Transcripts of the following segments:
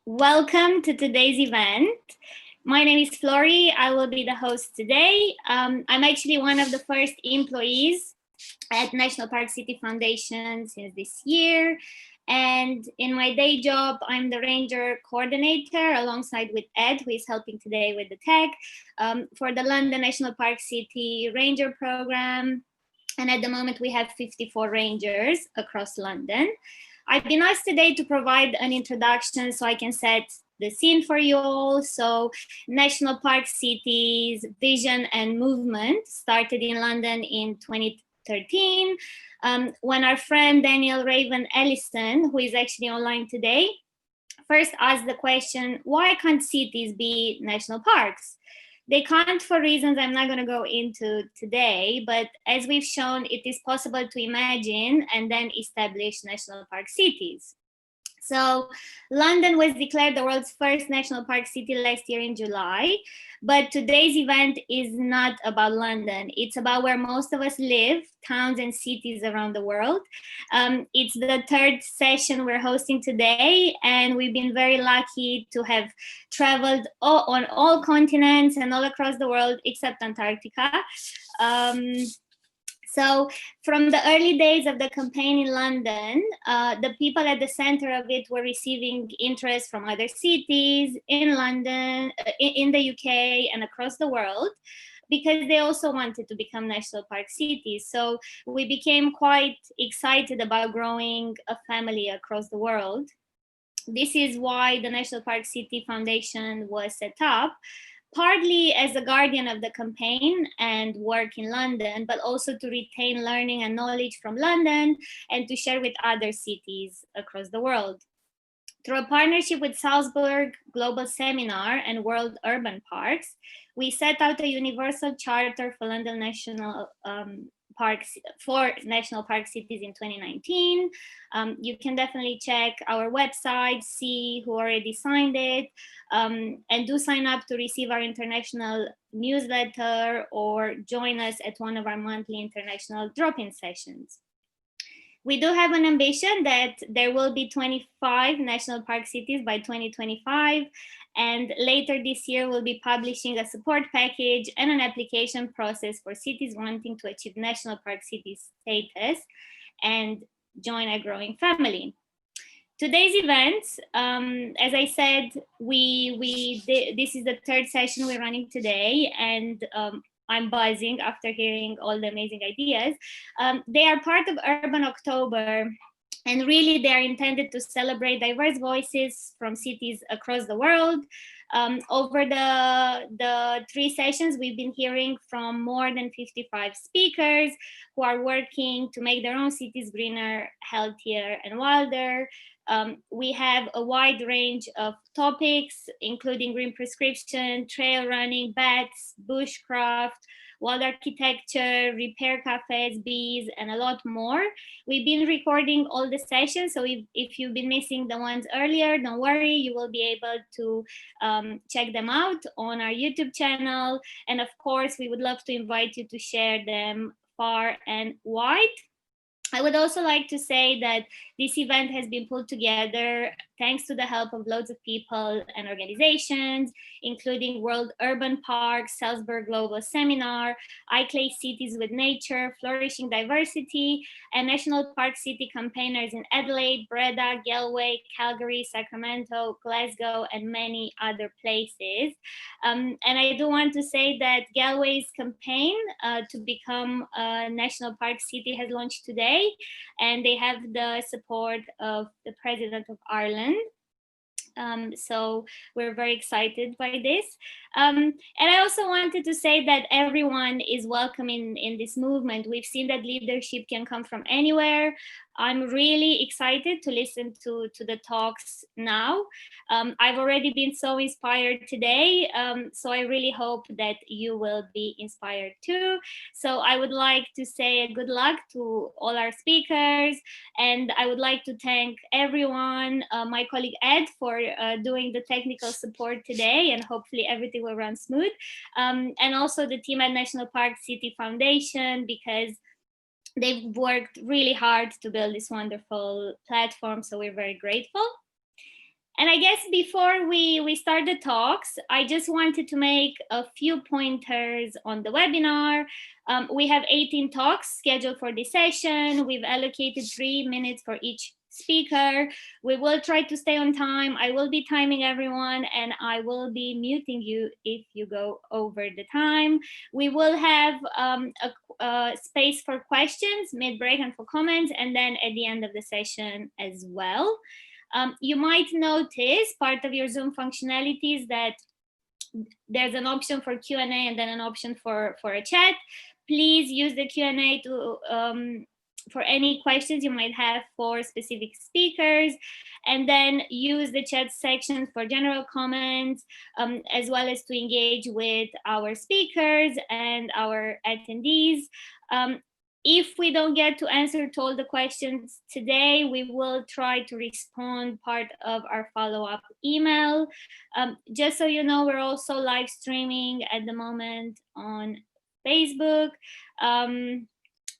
Welcome to today's event. My name is Flori. I will be the host today. I'm actually one of the first employees at National Park City Foundation since this year. And in my day job, I'm the ranger coordinator alongside with Ed, who is helping today with the tech for the London National Park City Ranger Program. And at the moment, we have 54 rangers across London. I've been asked today to provide an introduction so I can set the scene for you all. So National Park City's vision and movement started in London in 2013 when our friend Daniel Raven Ellison, who is actually online today, first asked the question, why can't cities be national parks? They can't for reasons I'm not going to go into today, but as we've shown, it is possible to imagine and then establish national park cities. So London was declared the world's first national park city last year in July, but today's event is not about London. It's about where most of us live, towns and cities around the world. It's the third session we're hosting today, and we've been very lucky to have traveled on all continents and all across the world except Antarctica. So from the early days of the campaign in London, the people at the center of it were receiving interest from other cities in London, in the UK and across the world, because they also wanted to become national park cities. So we became quite excited about growing a family across the world. This is why the National Park City Foundation was set up, partly as a guardian of the campaign and work in London, but also to retain learning and knowledge from London and to share with other cities across the world. Through a partnership with Salzburg Global Seminar and World Urban Parks, we set out a universal charter for London National Parks for national park cities in 2019. You can definitely check our website, see who already signed it, and do sign up to receive our international newsletter or join us at one of our monthly international drop-in sessions. We do have an ambition that there will be 25 national park cities by 2025. And later this year, we'll be publishing a support package and an application process for cities wanting to achieve national park city status and join a growing family. Today's event, as I said, this is the third session we're running today, and I'm buzzing after hearing all the amazing ideas. They are part of Urban October, and really they are intended to celebrate diverse voices from cities across the world. Over the three sessions, we've been hearing from more than 55 speakers who are working to make their own cities greener, healthier, and wilder. We have a wide range of topics, including green prescription, trail running, bats, bushcraft, wild architecture, repair cafes, bees, and a lot more. We've been recording all the sessions, so if you've been missing the ones earlier, don't worry, you will be able to check them out on our YouTube channel. And of course, we would love to invite you to share them far and wide. I would also like to say that this event has been put together thanks to the help of loads of people and organizations, including World Urban Parks, Salzburg Global Seminar, iClay Cities with Nature, Flourishing Diversity, and National Park City campaigners in Adelaide, Breda, Galway, Calgary, Sacramento, Glasgow, and many other places. And I do want to say that Galway's campaign to become a National Park City has launched today, and they have the support of the President of Ireland. So we're very excited by this. And I also wanted to say that everyone is welcome in this movement. We've seen that leadership can come from anywhere. I'm really excited to listen to the talks now. I've already been so inspired today, so I really hope that you will be inspired too. So I would like to say good luck to all our speakers, and I would like to thank everyone, my colleague Ed for doing the technical support today, and hopefully everything will run smooth. And also the team at National Park City Foundation, because they've worked really hard to build this wonderful platform, so we're very grateful. And I guess before we start the talks, I just wanted to make a few pointers on the webinar. We have 18 talks scheduled for this session. We've allocated 3 minutes for each speaker. We will try to stay on time. I will be timing everyone, and I will be muting you if you go over the time. We will have a space for questions mid-break and for comments, and then at the end of the session as well. You might notice part of your Zoom functionalities that there's an option for Q&A and then an option for a chat. Please use the Q&A to for any questions you might have for specific speakers, and then use the chat section for general comments, as well as to engage with our speakers and our attendees. If we don't get to answer to all the questions today, we will try to respond part of our follow-up email. Just so you know, we're also live streaming at the moment on Facebook.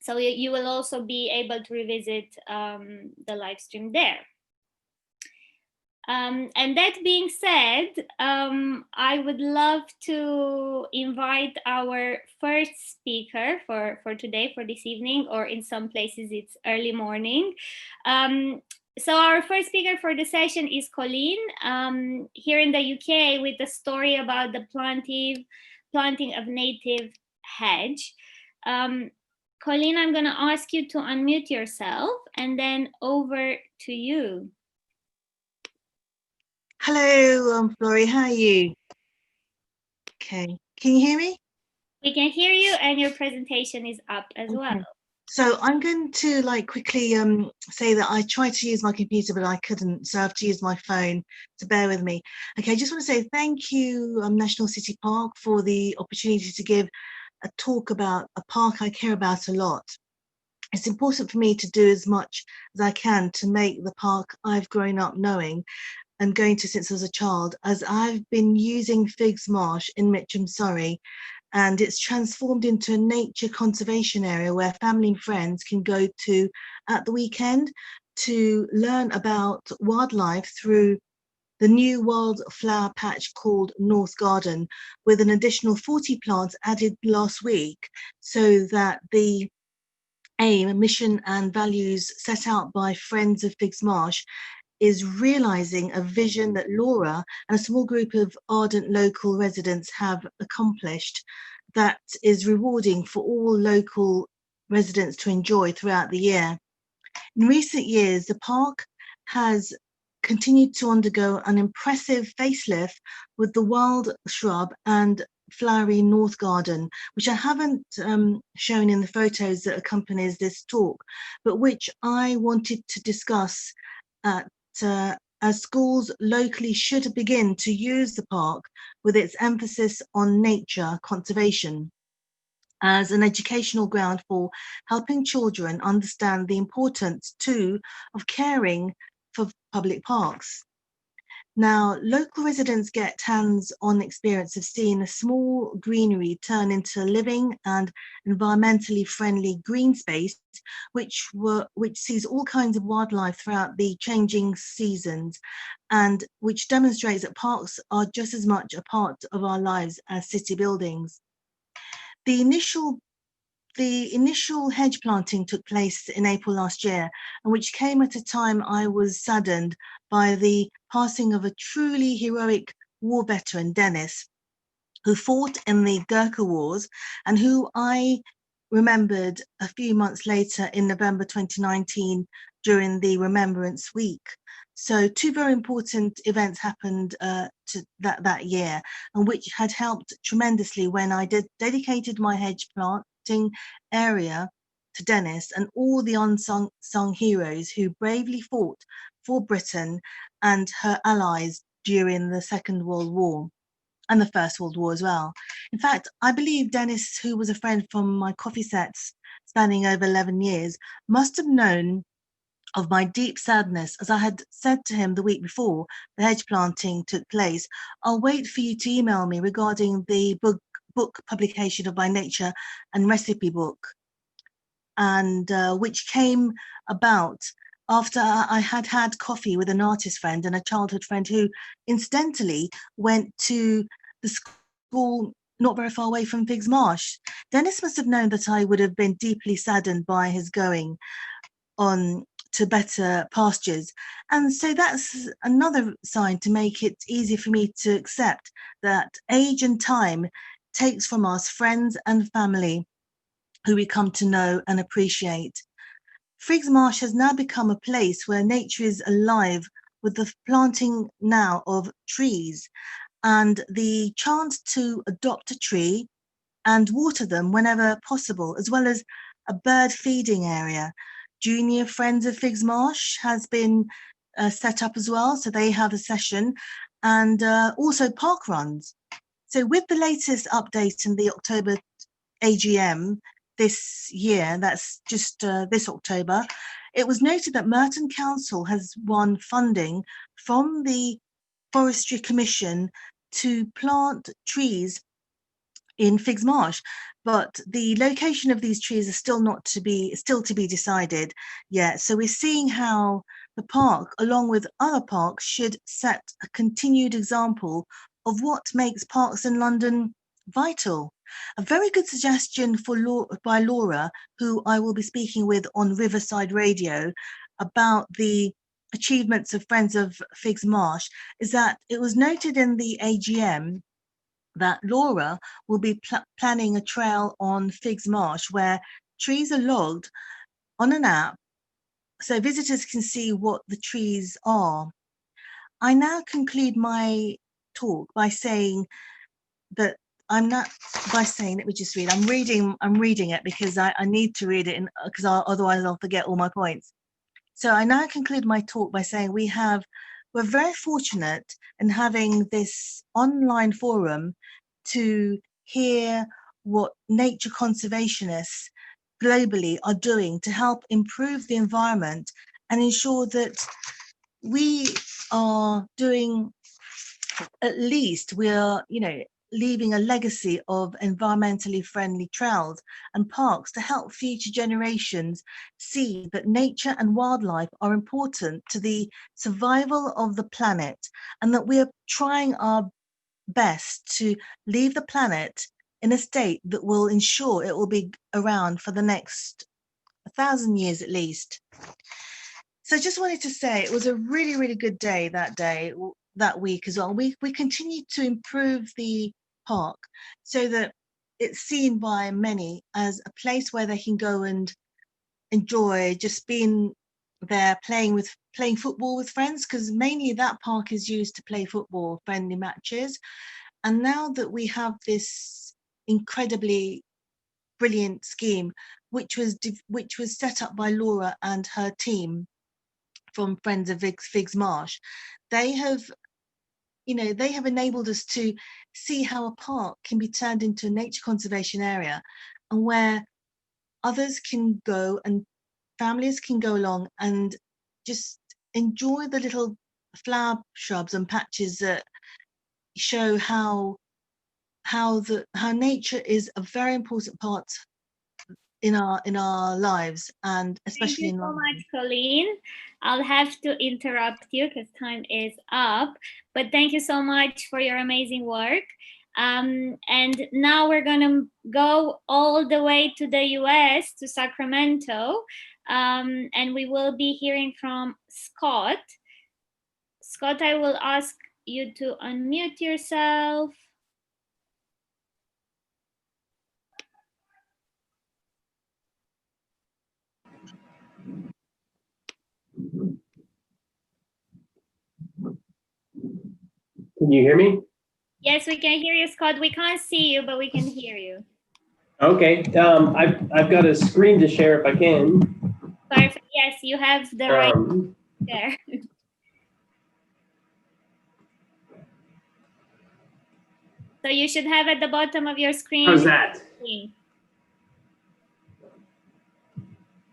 So you will also be able to revisit the live stream there. And that being said, I would love to invite our first speaker for today, for this evening, or in some places it's early morning. So our first speaker for the session is Colleen, here in the UK, with a story about the planting of native hedge. Colleen, I'm going to ask you to unmute yourself, and then over to you. Hello, Flori, how are you? Okay, can you hear me? We can hear you, and your presentation is up as well. So I'm going to quickly say that I tried to use my computer, but I couldn't, so I have to use my phone, so bear with me. Okay, I just want to say thank you, National City Park, for the opportunity to give a talk about a park I care about a lot. It's important for me to do as much as I can to make the park I've grown up knowing and going to since I was a child, as I've been using Figge's Marsh in Mitcham, Surrey, and it's transformed into a nature conservation area where family and friends can go to at the weekend to learn about wildlife through the new wildflower patch called North Garden, with an additional 40 plants added last week, so that the aim, mission and values set out by Friends of Figge's Marsh is realising a vision that Laura and a small group of ardent local residents have accomplished that is rewarding for all local residents to enjoy throughout the year. In recent years, the park has continued to undergo an impressive facelift with the wild shrub and flowery North Garden, which I haven't shown in the photos that accompanies this talk, but which I wanted to discuss as schools locally should begin to use the park with its emphasis on nature conservation as an educational ground for helping children understand the importance too of caring for public parks. Now, local residents get hands-on experience of seeing a small greenery turn into living and environmentally friendly green space, which sees all kinds of wildlife throughout the changing seasons, and which demonstrates that parks are just as much a part of our lives as city buildings. The initial hedge planting took place in April last year, and which came at a time I was saddened by the passing of a truly heroic war veteran, Dennis, who fought in the Gurkha Wars and who I remembered a few months later in November 2019 during the Remembrance Week. So two very important events happened that year, and which had helped tremendously when I dedicated my hedge planting area to Dennis and all the unsung heroes who bravely fought for Britain and her allies during the Second World War and the First World War as well. In fact, I believe Dennis, who was a friend from my coffee sets spanning over 11 years, must have known of my deep sadness, as I had said to him the week before the hedge planting took place. I'll wait for you to email me regarding the book publication of my nature and recipe book, and which came about after I had had coffee with an artist friend and a childhood friend who incidentally went to the school not very far away from Figge's Marsh. Dennis must have known that I would have been deeply saddened by his going on to better pastures. And so that's another sign to make it easy for me to accept that age and time takes from us friends and family who we come to know and appreciate. Figge's Marsh has now become a place where nature is alive with the planting now of trees and the chance to adopt a tree and water them whenever possible, as well as a bird feeding area. Junior Friends of Figge's Marsh has been set up as well, so they have a session, and also park runs. So with the latest update in the October AGM this year, that's just this October, it was noted that Merton Council has won funding from the Forestry Commission to plant trees in Figge's Marsh, but the location of these trees is still to be decided yet. So we're seeing how the park, along with other parks, should set a continued example of what makes parks in London vital. A very good suggestion by Laura, who I will be speaking with on Riverside Radio about the achievements of Friends of Figge's Marsh, is that it was noted in the AGM that Laura will be planning a trail on Figge's Marsh where trees are logged on an app so visitors can see what the trees are. I now conclude my talk by saying that let me just read. I'm reading it because I need to read it because otherwise I'll forget all my points. So I now conclude my talk by saying we're very fortunate in having this online forum to hear what nature conservationists globally are doing to help improve the environment and ensure that we are doing, at least we are, leaving a legacy of environmentally friendly trails and parks to help future generations see that nature and wildlife are important to the survival of the planet, and that we are trying our best to leave the planet in a state that will ensure it will be around for the next 1,000 years at least. So I just wanted to say it was a really, really good day that week as well. We continue to improve the park so that it's seen by many as a place where they can go and enjoy just being there, playing football with friends, because mainly that park is used to play football friendly matches. And now that we have this incredibly brilliant scheme, which was set up by Laura and her team from Friends of Figge's Marsh, they have enabled us to see how a park can be turned into a nature conservation area, and where others can go and families can go along and just enjoy the little flower shrubs and patches that show how nature is a very important part in our lives, and especially in London. Thank you so much, Colleen. I'll have to interrupt you because time is up, but thank you so much for your amazing work. And now we're gonna go all the way to the US, to Sacramento, and we will be hearing from Scott. Scott, I will ask you to unmute yourself. Can you hear me? Yes, we can hear you, Scott. We can't see you, but we can hear you. Okay, I've got a screen to share if I can. Perfect. Yes, you have the right there. So you should have at the bottom of your screen. How's that?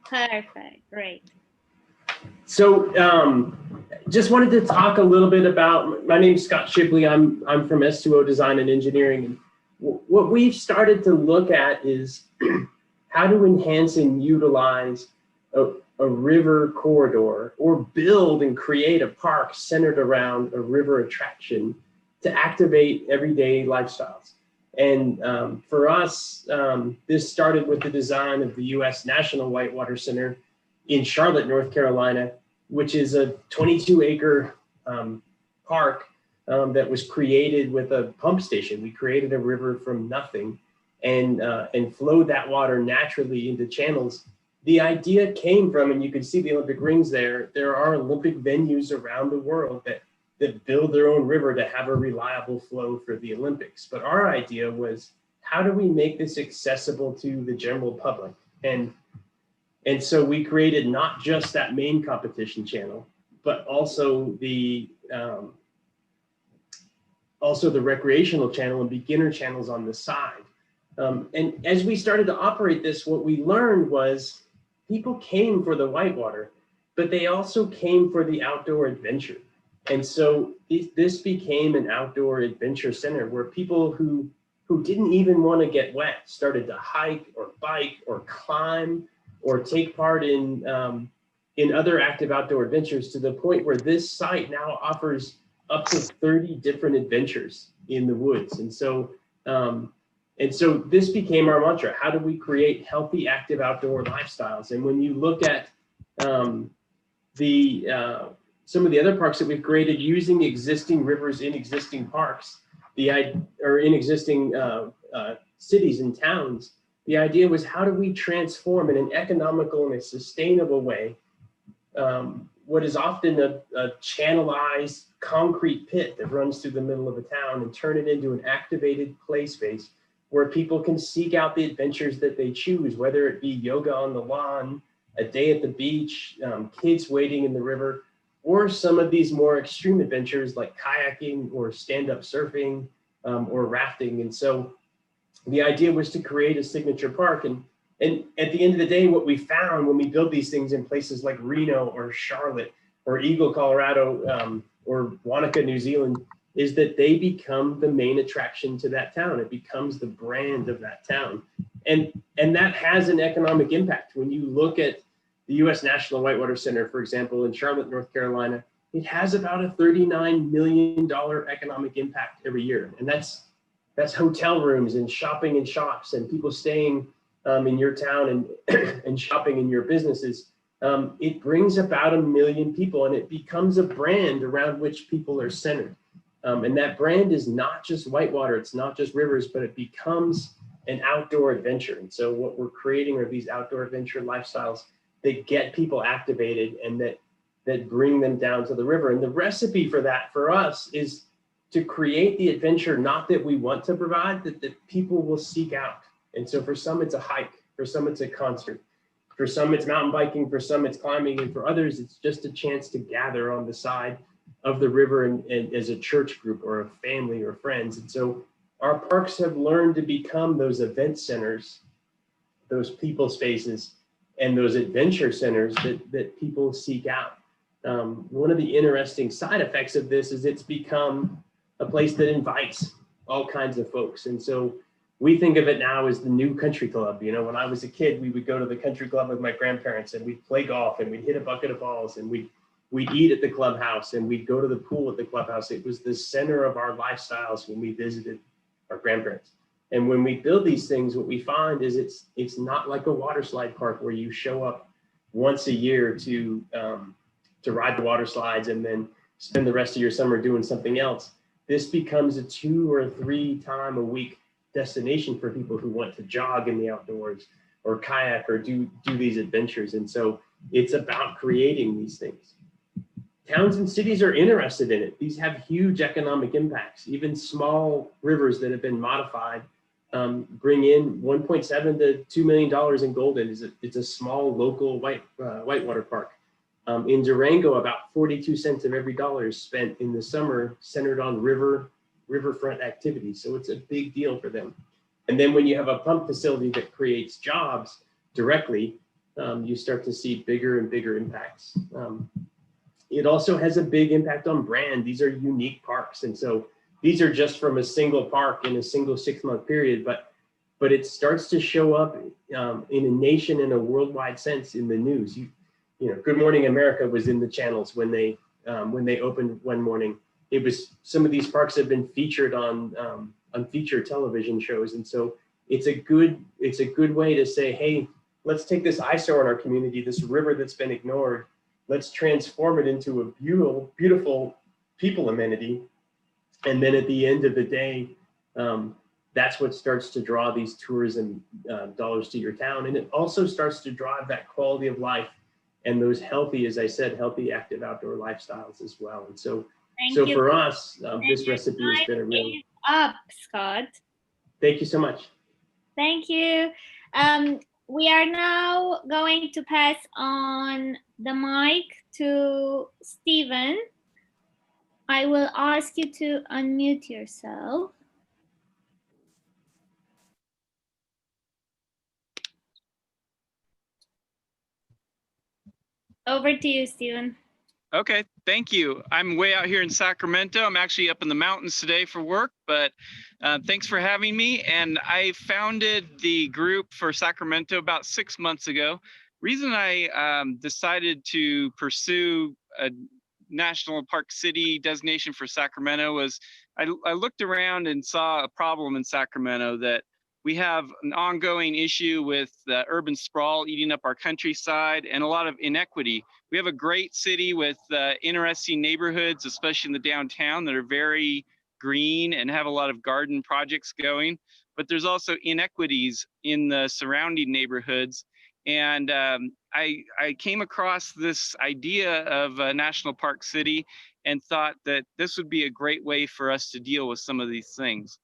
Perfect, great. So just wanted to talk a little bit about, my name's Scott Shipley. I'm from S2O Design and Engineering. And what we've started to look at is how to enhance and utilize a river corridor or build and create a park centered around a river attraction to activate everyday lifestyles. And for us, this started with the design of the U.S. National Whitewater Center in Charlotte, North Carolina, which is a 22-acre park that was created with a pump station. We created a river from nothing and flowed that water naturally into channels. The idea came from, and you can see the Olympic rings there, there are Olympic venues around the world that build their own river to have a reliable flow for the Olympics. But our idea was, how do we make this accessible to the general public? And so we created not just that main competition channel, but also the recreational channel and beginner channels on the side. And as we started to operate this, what we learned was people came for the whitewater, but they also came for the outdoor adventure. And so this became an outdoor adventure center where people who didn't even want to get wet started to hike or bike or climb or take part in other active outdoor adventures, to the point where this site now offers up to 30 different adventures in the woods. And so this became our mantra. How do we create healthy, active outdoor lifestyles? And when you look at some of the other parks that we've created using existing rivers in existing parks, or in existing cities and towns, the idea was, how do we transform in an economical and a sustainable way what is often a channelized concrete pit that runs through the middle of a town, and turn it into an activated play space where people can seek out the adventures that they choose, whether it be yoga on the lawn, a day at the beach, kids wading in the river, or some of these more extreme adventures like kayaking or stand-up surfing or rafting. And so the idea was to create a signature park. And at the end of the day, what we found when we build these things in places like Reno or Charlotte or Eagle, Colorado, or Wanaka, New Zealand, is that they become the main attraction to that town. It becomes the brand of that town. And that has an economic impact. When you look at the U.S. National Whitewater Center, for example, in Charlotte, North Carolina, it has about a $39 million economic impact every year. And that's hotel rooms and shopping in shops and people staying in your town and shopping in your businesses. It brings about 1 million people, and it becomes a brand around which people are centered. And that brand is not just whitewater, it's not just rivers, but it becomes an outdoor adventure. And so what we're creating are these outdoor adventure lifestyles that get people activated and that bring them down to the river. And the recipe for that for us is to create the adventure, not that we want to provide, that people will seek out. And so for some, it's a hike, for some, it's a concert, for some, it's mountain biking, for some, it's climbing, and for others, it's just a chance to gather on the side of the river and as a church group or a family or friends. And so our parks have learned to become those event centers, those people spaces, and those adventure centers that people seek out. One of the interesting side effects of this is it's become a place that invites all kinds of folks. And so we think of it now as the new country club. You know, when I was a kid, we would go to the country club with my grandparents and we'd play golf and we'd hit a bucket of balls and we'd eat at the clubhouse and we'd go to the pool at the clubhouse. It was the center of our lifestyles when we visited our grandparents. And when we build these things, what we find is it's not like a water slide park where you show up once a year to ride the water slides and then spend the rest of your summer doing something else. This becomes a 2 or 3 time a week destination for people who want to jog in the outdoors or kayak or do these adventures. And so it's about creating these things. Towns and cities are interested in it. These have huge economic impacts. Even small rivers that have been modified bring in $1.7 to $2 million in Golden. It's a small local whitewater park. In Durango, about 42 cents of every dollar is spent in the summer centered on riverfront activities. So it's a big deal for them. And then when you have a pump facility that creates jobs directly, you start to see bigger and bigger impacts. It also has a big impact on brand. These are unique parks. And so these are just from a single park in a single 6-month period, but it starts to show up in a nation in a worldwide sense in the news. Good Morning America was in the channels when they opened one morning. It was, some of these parks have been featured on feature television shows, and so it's a good way to say, hey, let's take this eyesore in our community, this river that's been ignored, let's transform it into a beautiful people amenity. And then at the end of the day, that's what starts to draw these tourism dollars to your town. And it also starts to drive that quality of life and those healthy, as I said, healthy, active outdoor lifestyles as well. And so, for us, this recipe has been a real... Up, Scott. Thank you so much. Thank you. We are now going to pass on the mic to Stephen. I will ask you to unmute yourself. Over to you, Stephen. Okay, thank you. I'm way out here in Sacramento. I'm actually up in the mountains today for work, but thanks for having me. And I founded the group for Sacramento about 6 months ago. Reason I decided to pursue a National Park City designation for Sacramento was I looked around and saw a problem in Sacramento, that we have an ongoing issue with urban sprawl eating up our countryside and a lot of inequity. We have a great city with interesting neighborhoods, especially in the downtown, that are very green and have a lot of garden projects going, but there's also inequities in the surrounding neighborhoods. And I came across this idea of a National Park City and thought that this would be a great way for us to deal with some of these things.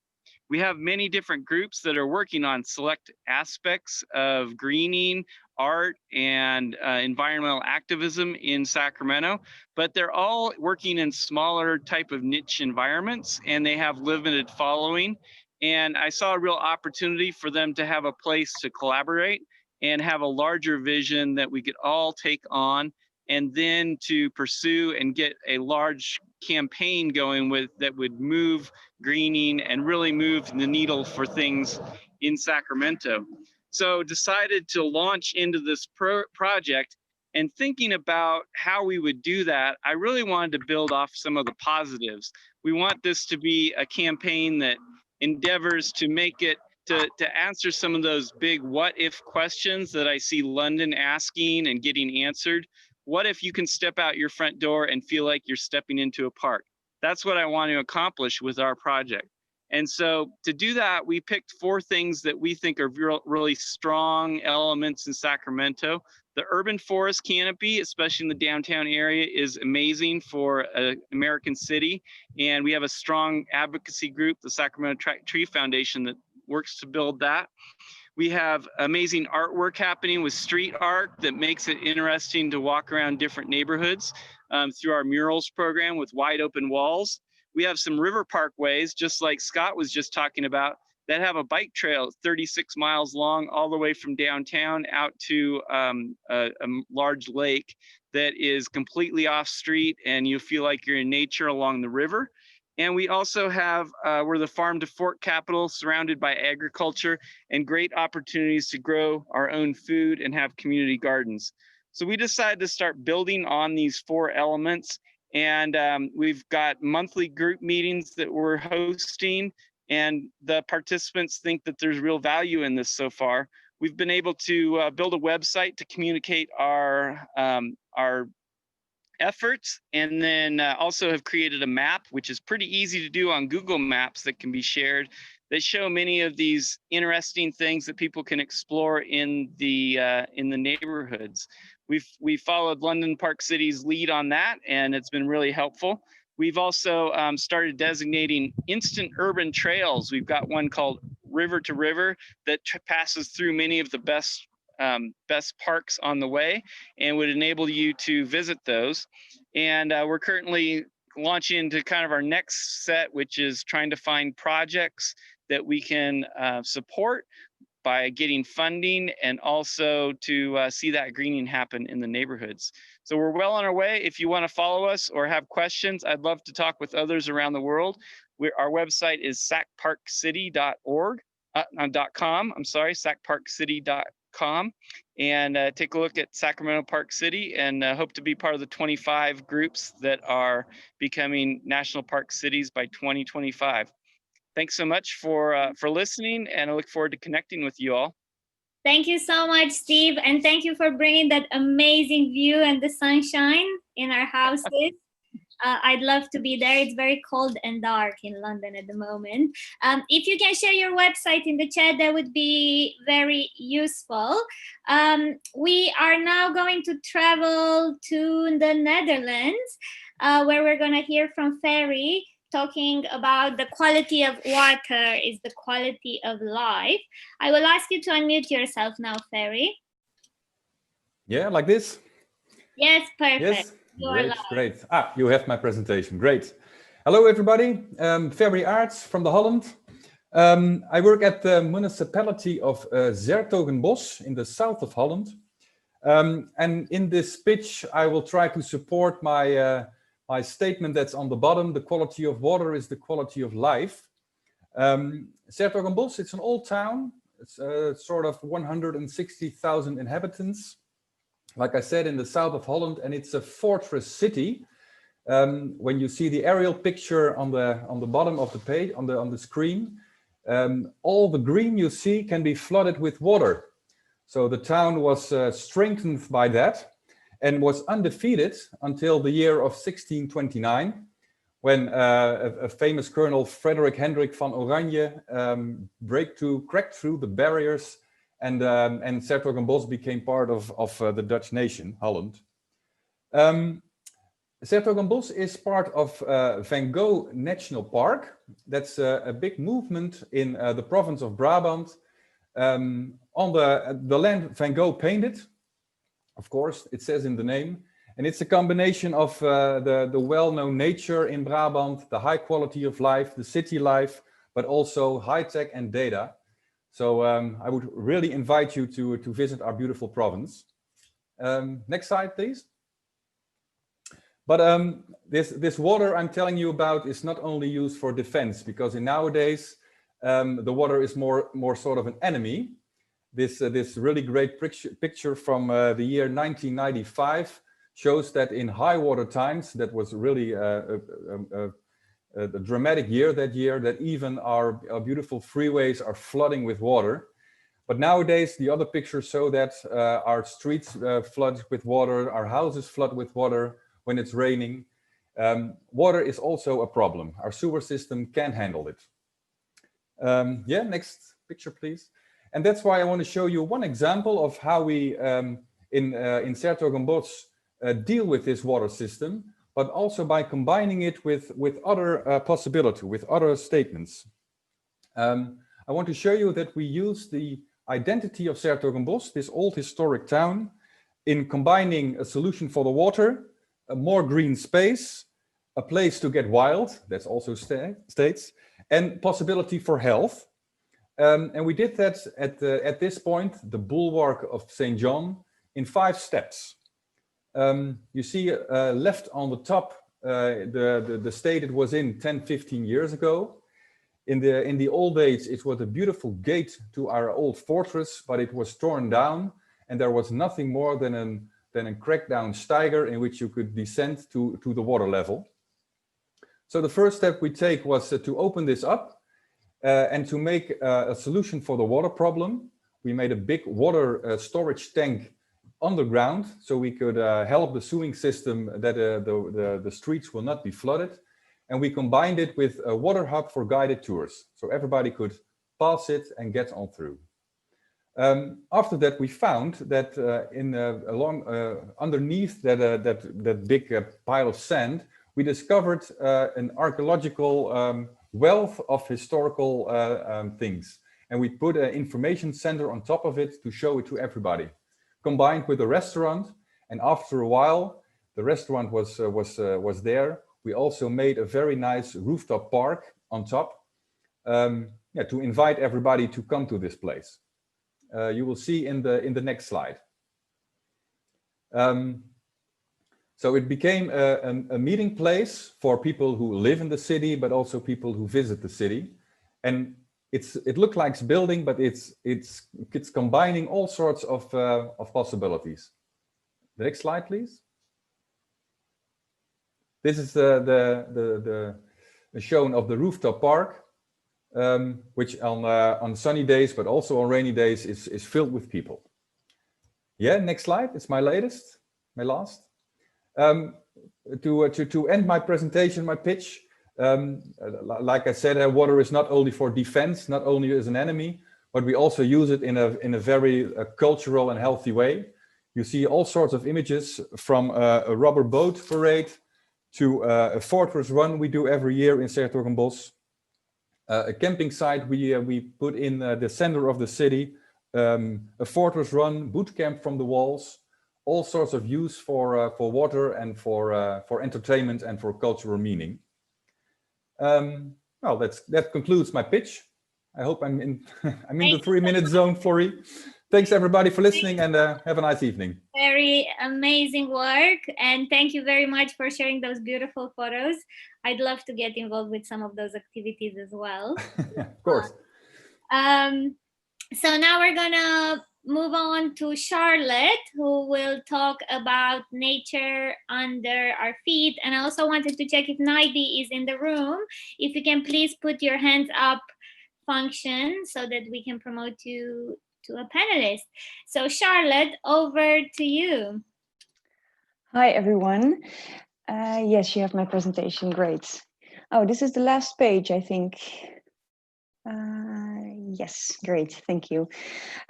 We have many different groups that are working on select aspects of greening, art, and environmental activism in Sacramento, but they're all working in smaller type of niche environments, and they have limited following. And I saw a real opportunity for them to have a place to collaborate and have a larger vision that we could all take on, and then to pursue and get a large campaign going with that would move greening and really move the needle for things in Sacramento. So decided to launch into this project, and thinking about how we would do that, I really wanted to build off some of the positives. We want this to be a campaign that endeavors to make it to answer some of those big what if questions that I see London asking and getting answered. What if you can step out your front door and feel like you're stepping into a park? That's what I want to accomplish with our project. And so to do that, we picked 4 things that we think are really strong elements in Sacramento. The urban forest canopy, especially in the downtown area, is amazing for an American city. And we have a strong advocacy group, the Sacramento Tree Foundation, that works to build that. We have amazing artwork happening with street art that makes it interesting to walk around different neighborhoods through our murals program with wide open walls. We have some river parkways, just like Scott was just talking about, that have a bike trail 36 miles long all the way from downtown out to a large lake that is completely off street, and you feel like you're in nature along the river. And we also have, we're the farm to fork capital, surrounded by agriculture and great opportunities to grow our own food and have community gardens. So we decided to start building on these 4 elements. And we've got monthly group meetings that we're hosting, and the participants think that there's real value in this so far. We've been able to build a website to communicate our efforts, and then also have created a map, which is pretty easy to do on Google Maps, that can be shared, that show many of these interesting things that people can explore in the neighborhoods. We followed London Park City's lead on that, and it's been really helpful. We've also started designating instant urban trails. We've got one called River to River that passes through many of the best parks on the way, and would enable you to visit those. And we're currently launching into kind of our next set, which is trying to find projects that we can support by getting funding, and also to see that greening happen in the neighborhoods. So we're well on our way. If you want to follow us or have questions, I'd love to talk with others around the world. Our website is sacparkcity.org. .com, I'm sorry, sacparkcity.org. and take a look at Sacramento Park City, and hope to be part of the 25 groups that are becoming national park cities by 2025. Thanks so much for listening, and I look forward to connecting with you all. Thank you so much, Steve. And thank you for bringing that amazing view and the sunshine in our houses. I'd love to be there. It's very cold and dark in London at the moment. If you can share your website in the chat, that would be very useful. We are now going to travel to the Netherlands, where we're going to hear from Ferry, talking about the quality of water is the quality of life. I will ask you to unmute yourself now, Ferry. Yeah, like this? Yes, perfect. Yes, great, great. You have my presentation, great. Hello, everybody. Ferry Aerts from the Holland. I work at the municipality of 's-Hertogenbosch in the south of Holland. And in this pitch, I will try to support my my statement that's on the bottom: the quality of water is the quality of life. 's-Hertogenbosch, it's an old town. It's sort of 160,000 inhabitants. Like I said, in the south of Holland, and it's a fortress city. When you see the aerial picture on the bottom of the page, on the screen, all the green you see can be flooded with water. So the town was strengthened by that, and was undefeated until the year of 1629, when a famous colonel, Frederick Hendrik van Oranje, cracked through the barriers, and 's-Hertogenbosch became part of the Dutch nation, Holland. 's-Hertogenbosch is part of Van Gogh National Park. That's a big movement in the province of Brabant, on the land Van Gogh painted. Of course, it says in the name, and it's a combination of the well-known nature in Brabant, the high quality of life, the city life, but also high tech and data. So I would really invite you to visit our beautiful province. Next slide, please. But this water I'm telling you about is not only used for defense, because nowadays the water is more sort of an enemy. This really great picture from the year 1995 shows that in high water times, that was really a dramatic year that year, that even our beautiful freeways are flooding with water. But nowadays, the other pictures show that our streets flood with water, our houses flood with water when it's raining. Water is also a problem. Our sewer system can't handle it. Yeah, next picture, please. And that's why I want to show you one example of how we in 's-Hertogenbosch deal with this water system, but also by combining it with other possibility, with other statements. I want to show you that we use the identity of 's-Hertogenbosch, this old historic town, in combining a solution for the water, a more green space, a place to get wild, that's also states, and possibility for health. And we did that at this point, the bulwark of St. John, in 5 steps. You see left on the top the state it was in 10-15 years ago. In the old days, it was a beautiful gate to our old fortress, but it was torn down, and there was nothing more than a cracked down steiger in which you could descend to the water level. So the first step we take was to open this up. And to make a solution for the water problem, we made a big water storage tank underground, so we could help the sewing system that the streets will not be flooded. And we combined it with a water hub for guided tours, so everybody could pass it and get on through. After that, we found that underneath that big pile of sand, we discovered an archaeological wealth of historical things, and we put an information center on top of it to show it to everybody, combined with a restaurant. And after a while, the restaurant was there. We also made a very nice rooftop park on top, to invite everybody to come to this place. You will see in the next slide. So it became a meeting place for people who live in the city, but also people who visit the city. And it looks like building, but it's combining all sorts of possibilities. The next slide, please. This is the shown of the rooftop park, which on sunny days, but also on rainy days, is filled with people. Yeah, next slide. It's my last. To end my presentation, my pitch, like I said, water is not only for defense, not only as an enemy, but we also use it in a very cultural and healthy way. You see all sorts of images, from a rubber boat parade to a fortress run we do every year in 's-Hertogenbosch. A camping site we put in the center of the city, a fortress run, boot camp from the walls, all sorts of use for water and for entertainment and for cultural meaning. Well, that concludes my pitch. I hope I'm in the 3-minute zone, Florrie. Thanks everybody for listening, and have a nice evening. Very amazing work, and thank you very much for sharing those beautiful photos. I'd love to get involved with some of those activities as well. Of course. So now we're gonna move on to Charlotte, who will talk about nature under our feet. And I also wanted to check if Naidi is in the room. If you can please put your hands up function so that we can promote you to a panelist. So Charlotte, over to you. Hi, everyone. Yes, you have my presentation. Great. Oh, this is the last page, I think. Yes, great. Thank you.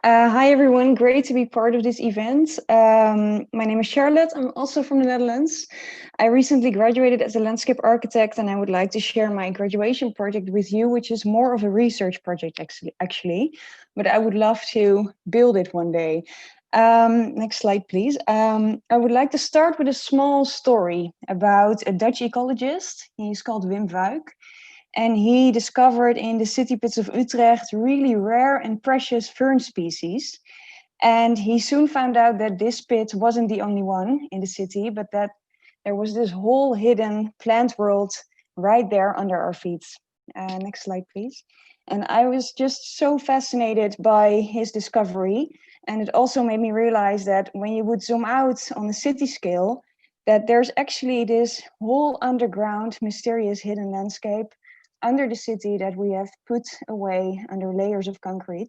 Hi, everyone. Great to be part of this event. My name is Charlotte. I'm also from the Netherlands. I recently graduated as a landscape architect, and I would like to share my graduation project with you, which is more of a research project, actually, but I would love to build it one day. Next slide, please. I would like to start with a small story about a Dutch ecologist. He's called Wim Woude. And he discovered in the city pits of Utrecht really rare and precious fern species. And he soon found out that this pit wasn't the only one in the city, but that there was this whole hidden plant world right there under our feet. Next slide, please. And I was just so fascinated by his discovery. And it also made me realize that when you would zoom out on a city scale, that there's actually this whole underground, mysterious hidden landscape under the city that we have put away under layers of concrete,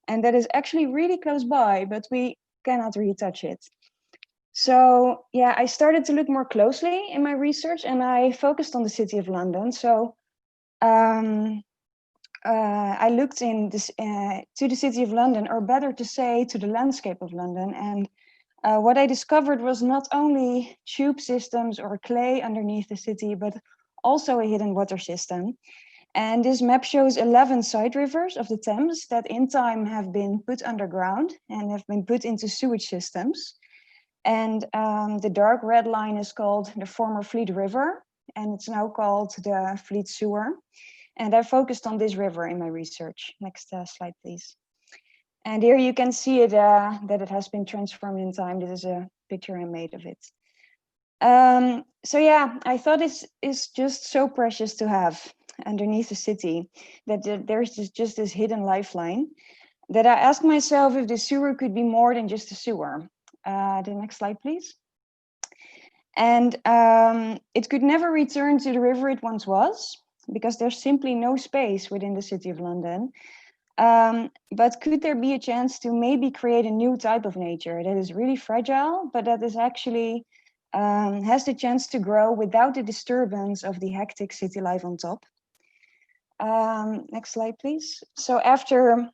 and that is actually really close by, but we cannot really touch it. So yeah, I started to look more closely in my research, and I focused on the city of London. So I looked in this, to the city of London, or better to say to the landscape of London, and what I discovered was not only tube systems or clay underneath the city, but also a hidden water system. And this map shows 11 side rivers of the Thames that in time have been put underground and have been put into sewage systems. And the dark red line is called the former Fleet River, and it's now called the Fleet Sewer. And I focused on this river in my research. Next slide, please. And here you can see it, that it has been transformed in time. This is a picture I made of it. So yeah, I thought it's just so precious to have underneath the city, that there's just this hidden lifeline, that I asked myself if the sewer could be more than just a sewer. The next slide, please. And it could never return to the river it once was, because there's simply no space within the city of London. But could there be a chance to maybe create a new type of nature that is really fragile, but that is actually has the chance to grow without the disturbance of the hectic city life on top? Next slide, please. So after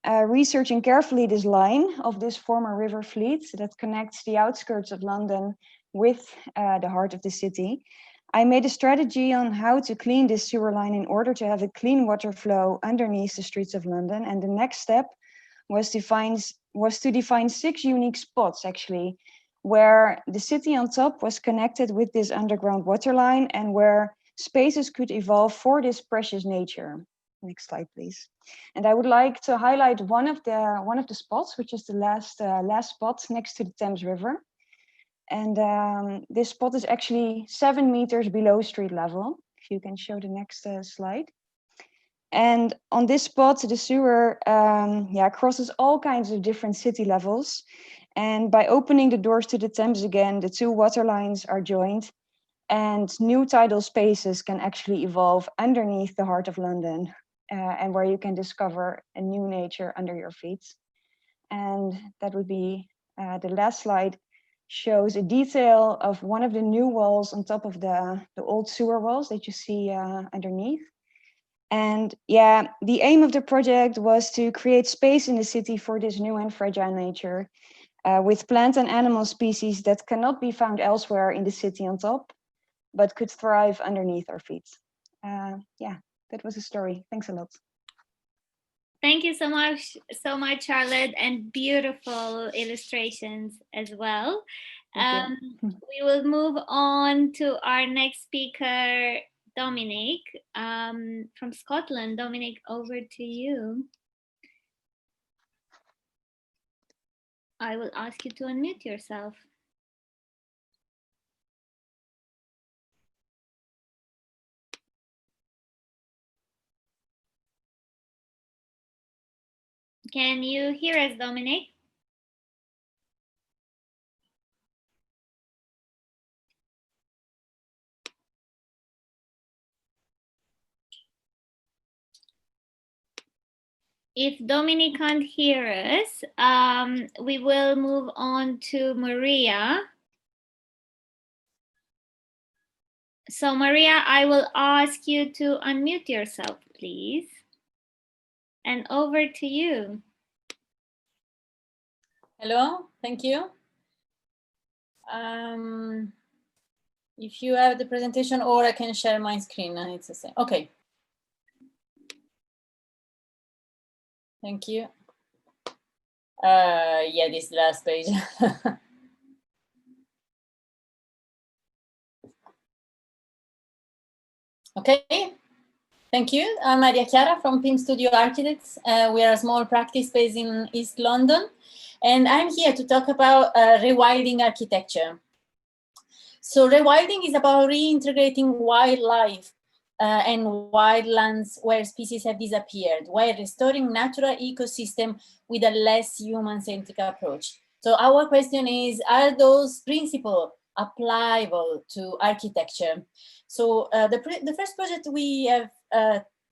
researching carefully this line of this former river fleet that connects the outskirts of London with the heart of the city, I made a strategy on how to clean this sewer line in order to have a clean water flow underneath the streets of London. And the next step was to define 6 unique spots, actually, where the city on top was connected with this underground water line and where spaces could evolve for this precious nature. Next slide, please. And I would like to highlight one of the spots, which is the last spot next to the Thames River. And this spot is actually 7 meters below street level. If you can show the next slide. And on this spot, the sewer crosses all kinds of different city levels. And by opening the doors to the Thames again, the two water lines are joined, and new tidal spaces can actually evolve underneath the heart of London, and where you can discover a new nature under your feet. And that would be the last slide, shows a detail of one of the new walls on top of the old sewer walls that you see underneath. And yeah, the aim of the project was to create space in the city for this new and fragile nature, with plant and animal species that cannot be found elsewhere in the city on top, but could thrive underneath our feet. Yeah, that was the story. Thanks a lot. Thank you so much, Charlotte, and beautiful illustrations as well. We will move on to our next speaker, Dominic, from Scotland. Dominic, over to you. I will ask you to unmute yourself. Can you hear us, Dominic? If Dominic can't hear us, we will move on to Maria. So Maria, I will ask you to unmute yourself, please. And over to you. Hello, thank you. If you have the presentation, or I can share my screen, it's the same. Okay. Thank you. Yeah, this last page. Okay, thank you. I'm Maria-Chiara from Pim Studio Architects. We are a small practice based in East London, and I'm here to talk about rewilding architecture. So rewilding is about reintegrating wildlife and wildlands where species have disappeared, while restoring natural ecosystem with a less human-centric approach. So our question is, are those principles applicable to architecture? So the first project we have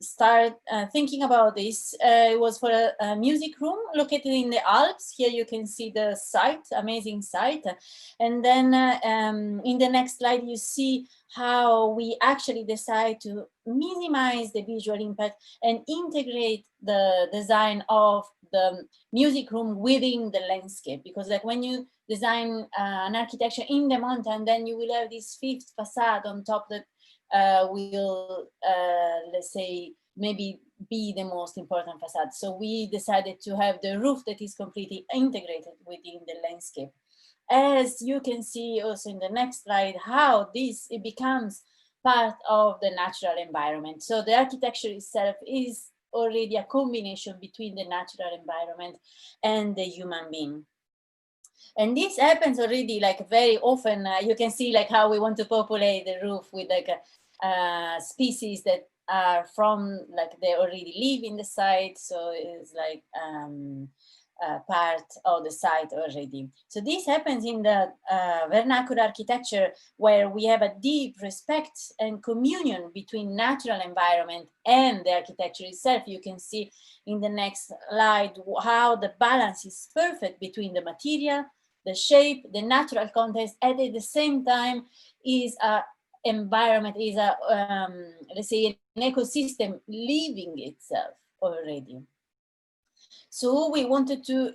started thinking about this was for a music room located in the Alps. Here you can see the site, amazing site. And then in the next slide, you see how we actually decide to minimize the visual impact and integrate the design of the music room within the landscape. Because like when you design an architecture in the mountain, then you will have this fifth facade on top that will, let's say, maybe be the most important facade. So we decided to have the roof that is completely integrated within the landscape. As you can see also in the next slide, how it becomes part of the natural environment. So the architecture itself is already a combination between the natural environment and the human being. And this happens already like very often. You can see like how we want to populate the roof with like species that are from, like they already live in the site. So it's like part of the site already. So this happens in the vernacular architecture, where we have a deep respect and communion between natural environment and the architecture itself. You can see in the next slide how the balance is perfect between the material, the shape, the natural context, and at the same time is a environment, is a let's say an ecosystem living itself already. So we wanted to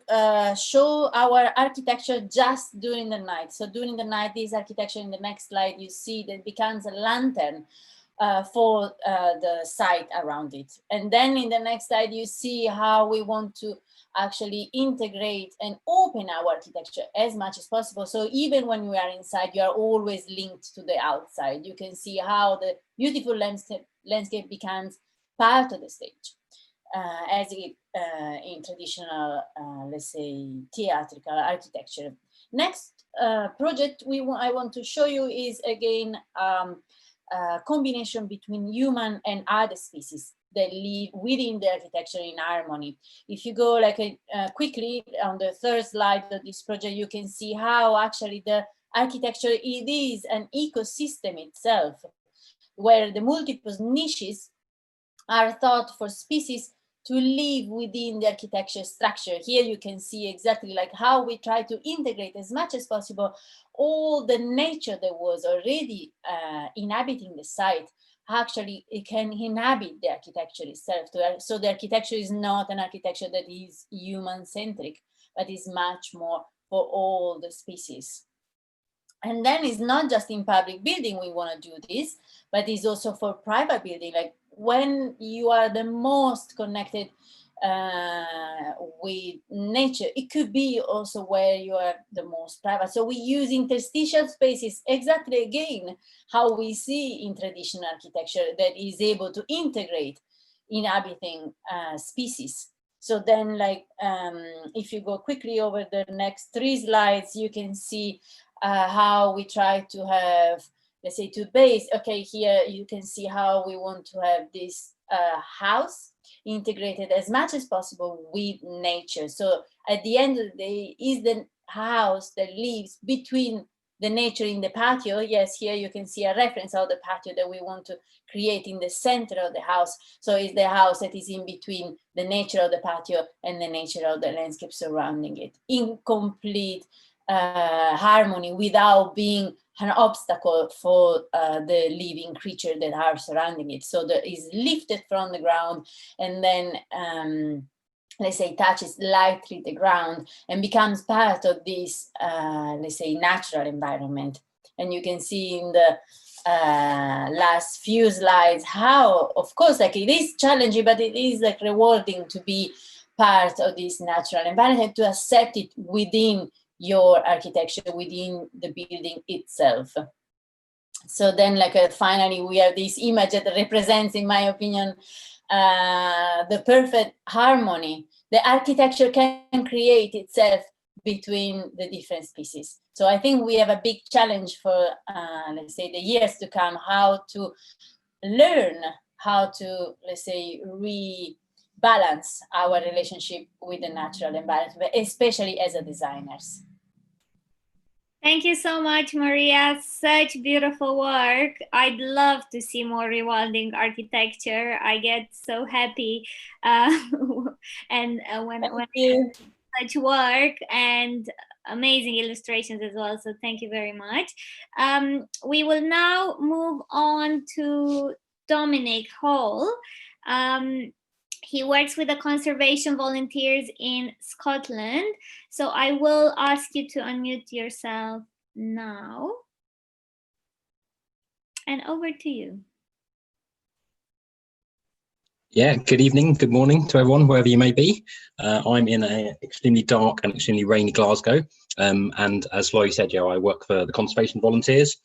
show our architecture just during the night. So during the night, this architecture in the next slide, you see that becomes a lantern for the site around it. And then in the next slide, you see how we want to actually integrate and open our architecture as much as possible. So even when we are inside, you are always linked to the outside. You can see how the beautiful landscape becomes part of the stage. As it in traditional, let's say, theatrical architecture. Next project I want to show you is again a combination between human and other species. that live within the architecture in harmony. If you go like quickly on the third slide of this project, you can see how actually the architecture, it is an ecosystem itself, where the multiple niches are thought for species to live within the architecture structure. Here you can see exactly like how we try to integrate as much as possible all the nature that was already inhabiting the site. Actually, it can inhabit the architecture itself. So the architecture is not an architecture that is human-centric, but is much more for all the species. And then it's not just in public building we want to do this, but it's also for private building. Like when you are the most connected with nature, it could be also where you are the most private. So we use interstitial spaces, exactly again, how we see in traditional architecture that is able to integrate inhabiting species. So then like, if you go quickly over the next 3 slides, you can see how we try to have, let's say, to base, okay, here you can see how we want to have this house integrated as much as possible with nature. So at the end of the day, is the house that lives between the nature in the patio. Yes, here you can see a reference of the patio that we want to create in the center of the house. So it's the house that is in between the nature of the patio and the nature of the landscape surrounding it, in complete harmony, without being an obstacle for the living creature that are surrounding it. So that is lifted from the ground and then let's say touches lightly the ground and becomes part of this let's say natural environment. And you can see in the last few slides how, of course, like it is challenging, but it is like rewarding to be part of this natural environment, to accept it within your architecture, within the building itself. So then like finally we have this image that represents, in my opinion, the perfect harmony the architecture can create itself between the different species. So I think we have a big challenge for let's say the years to come, how to learn how to, let's say, rebalance our relationship with the natural environment, especially as a designers. Thank you so much, Maria. Such beautiful work. I'd love to see more rewilding architecture. I get so happy and when I do such work, and amazing illustrations as well. So thank you very much. We will now move on to Dominic Hall. He works with the conservation volunteers in Scotland. So I will ask you to unmute yourself now. And over to you. Yeah, good evening, good morning to everyone, wherever you may be. I'm in an extremely dark and extremely rainy Glasgow. And as Laurie said, yeah, I work for the conservation volunteers.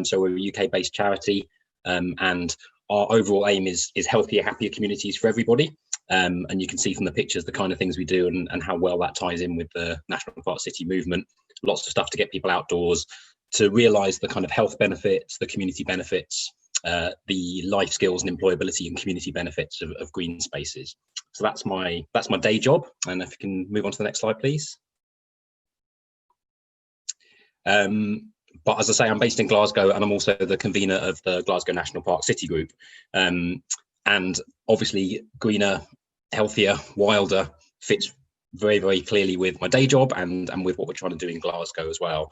So we're a UK-based charity, and our overall aim is healthier, happier communities for everybody. And you can see from the pictures the kind of things we do and how well that ties in with the National Park City movement. Lots of stuff to get people outdoors, to realise the kind of health benefits, the community benefits, the life skills and employability and community benefits of green spaces. So that's my day job. And if you can move on to the next slide, please. But as I say, I'm based in Glasgow, and I'm also the convener of the Glasgow National Park City Group. And obviously greener, healthier, wilder fits very, very clearly with my day job and with what we're trying to do in Glasgow as well.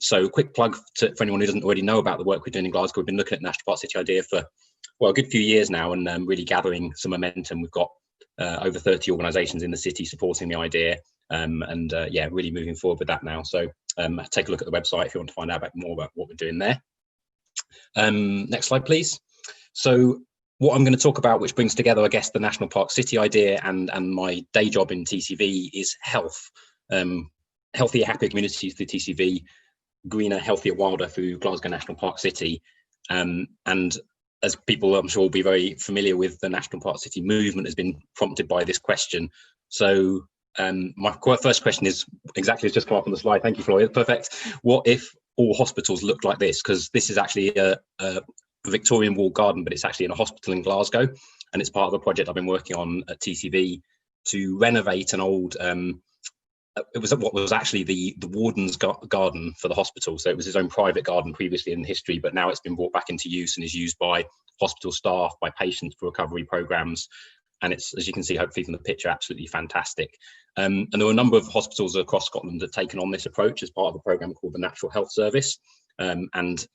So quick plug for anyone who doesn't already know about the work we're doing in Glasgow. We've been looking at National Park City idea for, well, a good few years now, and really gathering some momentum. We've got over 30 organisations in the city supporting the idea, and yeah, really moving forward with that now. So take a look at the website if you want to find out more about what we're doing there. Next slide, please. So what I'm going to talk about, which brings together, I guess, the National Park City idea and my day job in TCV, is health. Healthier, happier communities through TCV, greener, healthier, wilder through Glasgow National Park City. And as people, I'm sure, will be very familiar with, the National Park City movement has been prompted by this question. So my first question is exactly as just come up on the slide. Thank you, Floyd. Perfect. What if all hospitals looked like this? Because this is actually a Victorian walled garden, but it's actually in a hospital in Glasgow. and it's part of a project I've been working on at TCV to renovate an old, it was what was actually the warden's garden for the hospital. So it was his own private garden previously in history, but now it's been brought back into use and is used by hospital staff, by patients for recovery programs. And it's, as you can see, hopefully from the picture, absolutely fantastic. And there were a number of hospitals across Scotland that have taken on this approach as part of a program called the Natural Health Service. And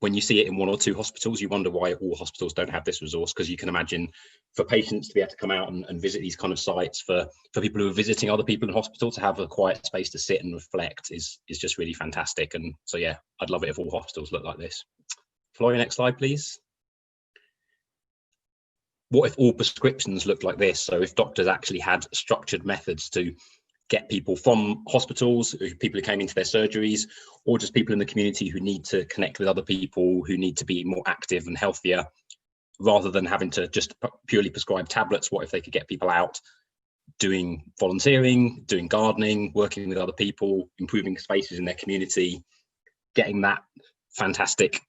when you see it in one or two hospitals, you wonder why all hospitals don't have this resource, because you can imagine for patients to be able to come out and visit these kind of sites, for people who are visiting other people in hospital to have a quiet space to sit and reflect is just really fantastic. And so, yeah, I'd love it if all hospitals look like this. Florian, next slide, please. What if all prescriptions looked like this? So if doctors actually had structured methods to get people from hospitals, people who came into their surgeries, or just people in the community who need to connect with other people, who need to be more active and healthier, rather than having to just purely prescribe tablets. What if they could get people out doing volunteering, doing gardening, working with other people, improving spaces in their community, getting that fantastic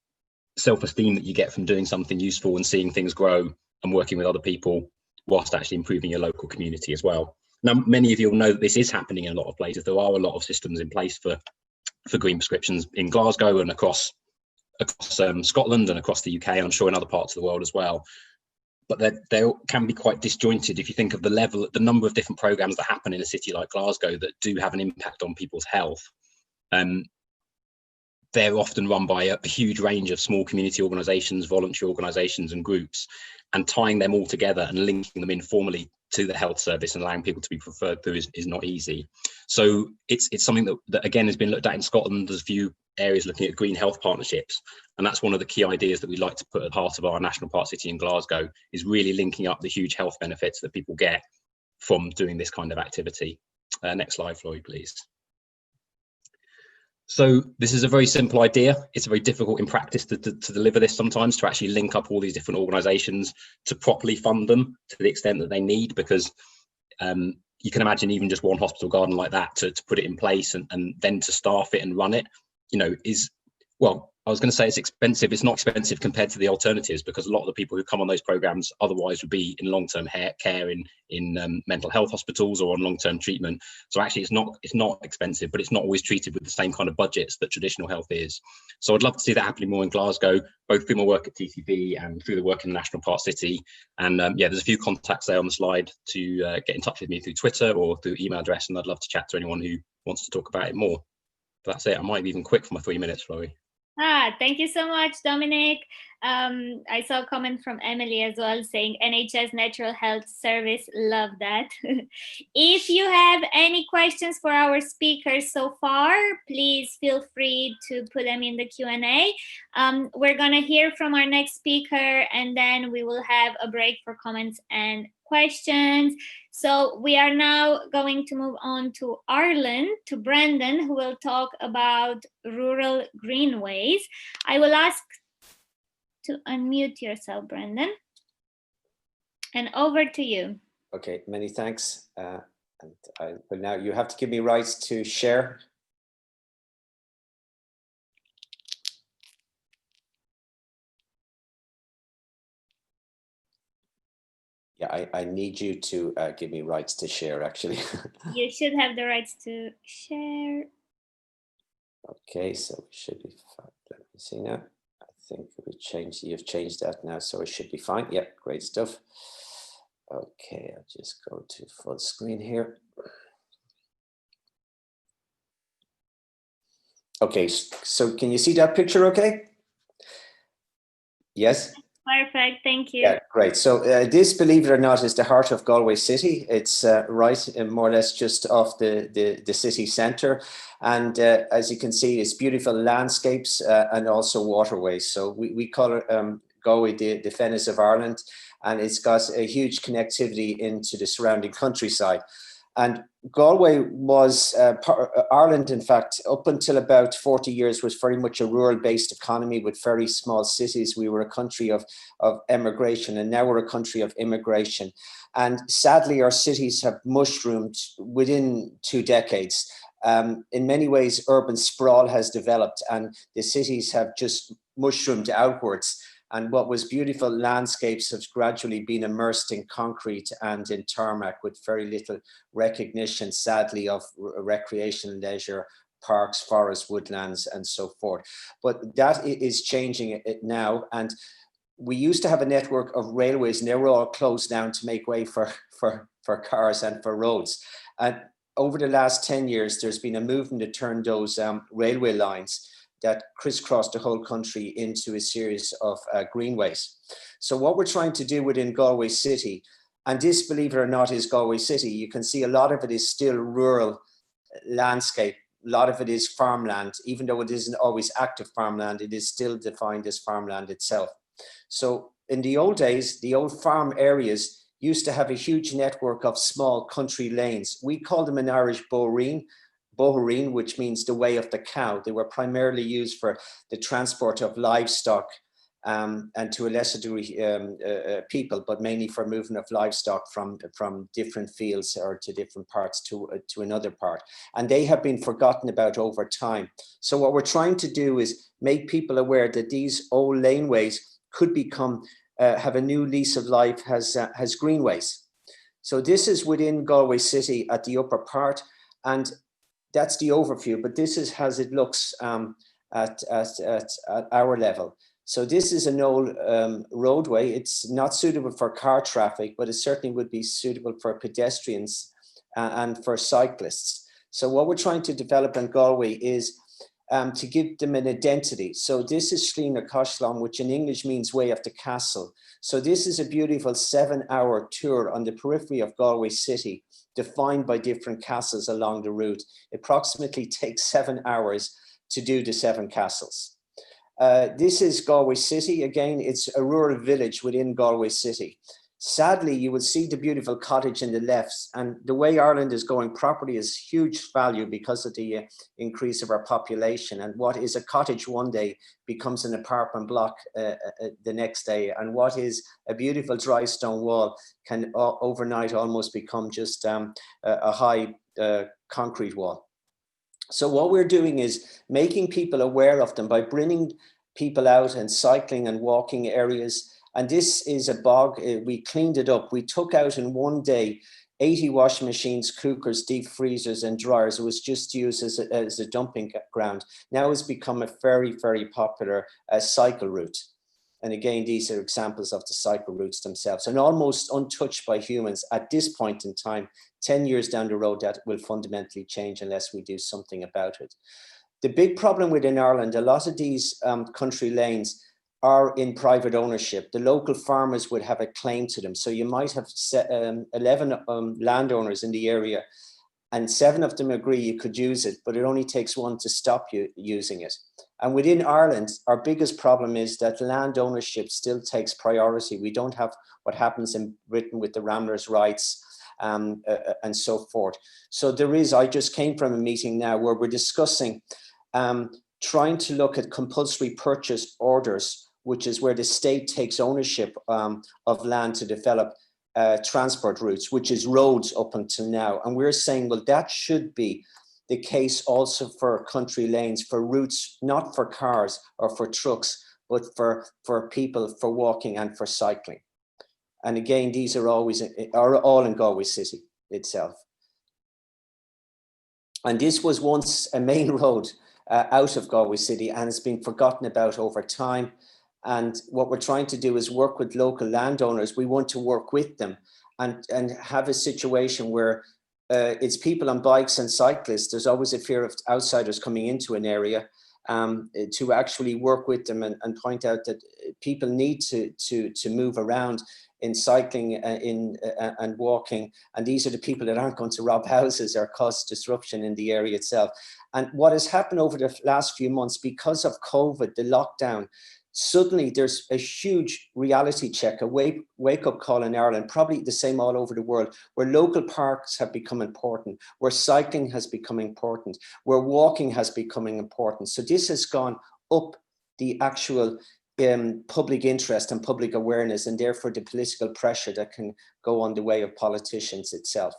self-esteem that you get from doing something useful and seeing things grow and working with other people, whilst actually improving your local community as well. Now, many of you will know that this is happening in a lot of places. There are a lot of systems in place for green prescriptions in Glasgow and across Scotland and across the UK, and I'm sure in other parts of the world as well. But they can be quite disjointed if you think of the number of different programs that happen in a city like Glasgow that do have an impact on people's health. They're often run by a huge range of small community organisations, voluntary organisations and groups, and tying them all together and linking them informally to the health service and allowing people to be referred through is not easy. So it's something that again has been looked at in Scotland. There's a few areas looking at green health partnerships, and that's one of the key ideas that we'd like to put at the heart of our national park city in Glasgow, is really linking up the huge health benefits that people get from doing this kind of activity. Next slide, Floyd, please. So this is a very simple idea. It's very difficult in practice to deliver this sometimes, to actually link up all these different organisations, to properly fund them to the extent that they need, because you can imagine even just one hospital garden like that, to put it in place and then to staff it and run it, you know, is, well, I was going to say it's expensive. It's not expensive compared to the alternatives, because a lot of the people who come on those programs otherwise would be in long-term care in mental health hospitals or on long-term treatment. So actually it's not expensive, but it's not always treated with the same kind of budgets that traditional health is. So I'd love to see that happening more in Glasgow, both through my work at TCV and through the work in the National Park City. And yeah, there's a few contacts there on the slide to get in touch with me through Twitter or through email address, and I'd love to chat to anyone who wants to talk about it more. But that's it. I might be even quick for my 3 minutes, Florrie. Thank you so much, Dominic. I saw a comment from Emily as well saying NHS Natural Health Service, love that. If you have any questions for our speakers so far, please feel free to put them in the Q&A. We're gonna hear from our next speaker, and then we will have a break for comments and questions. So we are now going to move on to Ireland, to Brendan, who will talk about rural greenways. I will ask to unmute yourself, Brendan, and over to you. Okay, many thanks. But now you have to give me rights to share. Yeah, I need you to give me rights to share, actually. You should have the rights to share. Okay, so it should be fine. Let me see now. I think you've changed that now, so it should be fine. Yep, great stuff. Okay, I'll just go to full screen here. Okay, so can you see that picture okay? Yes? Perfect, thank you. Yeah, great. So this, believe it or not, is the heart of Galway city. It's right more or less just off the city centre. And as you can see, it's beautiful landscapes and also waterways. So we call it Galway the Venice of Ireland, and it's got a huge connectivity into the surrounding countryside. And Galway was, Ireland, in fact, up until about 40 years, was very much a rural-based economy with very small cities. We were a country of emigration, and now we're a country of immigration. And sadly, our cities have mushroomed within 2 decades. In many ways, urban sprawl has developed, and the cities have just mushroomed outwards. And what was beautiful landscapes have gradually been immersed in concrete and in tarmac with very little recognition, sadly, of recreation, leisure, parks, forests, woodlands, and so forth. But that is changing it now. And we used to have a network of railways, and they were all closed down to make way for cars and for roads. And over the last 10 years, there's been a movement to turn those railway lines that crisscross the whole country into a series of greenways. So what we're trying to do within Galway City, and this, believe it or not, is Galway City. You can see a lot of it is still rural landscape. A lot of it is farmland. Even though it isn't always active farmland, it is still defined as farmland itself. So in the old days, the old farm areas used to have a huge network of small country lanes. We call them in Irish bohereen, which means the way of the cow. They were primarily used for the transport of livestock and to a lesser degree people, but mainly for movement of livestock from different fields or to different parts to another part. And they have been forgotten about over time. So what we're trying to do is make people aware that these old laneways could become, have a new lease of life as greenways. So this is within Galway City at the upper part, and that's the overview, but this is how it looks at our level. So this is an old roadway. It's not suitable for car traffic, but it certainly would be suitable for pedestrians and for cyclists. So what we're trying to develop in Galway is to give them an identity. So this is Slína Cashlam, which in English means way of the castle. So this is a beautiful 7-hour tour on the periphery of Galway City, defined by different castles along the route. It approximately takes 7 hours to do the 7 castles. This is Galway City. Again, it's a rural village within Galway City. Sadly, you will see the beautiful cottage in the left, and the way Ireland is going, property is huge value because of the increase of our population. And what is a cottage one day becomes an apartment block the next day. And what is a beautiful dry stone wall can overnight almost become just a high concrete wall. So what we're doing is making people aware of them by bringing people out and cycling and walking areas. And this is a bog. We cleaned it up. We took out in one day 80 washing machines, cookers, deep freezers, and dryers. It was just used as a dumping ground. Now it's become a very, very popular cycle route. And again, these are examples of the cycle routes themselves, and almost untouched by humans at this point in time. 10 years down the road, that will fundamentally change unless we do something about it. The big problem within Ireland, a lot of these country lanes are in private ownership. The local farmers would have a claim to them. So you might have 11 landowners in the area, and 7 of them agree you could use it, but it only takes 1 to stop you using it. And within Ireland, our biggest problem is that land ownership still takes priority. We don't have what happens in Britain with the Ramblers' rights and so forth. So there is, I just came from a meeting now where we're discussing trying to look at compulsory purchase orders, which is where the state takes ownership of land to develop transport routes, which is roads up until now. And we're saying, well, that should be the case also for country lanes, for routes, not for cars or for trucks, but for people, for walking and for cycling. And again, these are all in Galway City itself. And this was once a main road out of Galway City, and it's been forgotten about over time. And what we're trying to do is work with local landowners. We want to work with them and have a situation where it's people on bikes and cyclists. There's always a fear of outsiders coming into an area, to actually work with them and point out that people need to move around in cycling and walking. And these are the people that aren't going to rob houses or cause disruption in the area itself. And what has happened over the last few months, because of COVID, the lockdown, suddenly there's a huge reality check, a wake-up call in Ireland, probably the same all over the world, where local parks have become important, where cycling has become important, where walking has become important. So this has gone up the actual public interest and public awareness, and therefore the political pressure that can go on the way of politicians itself.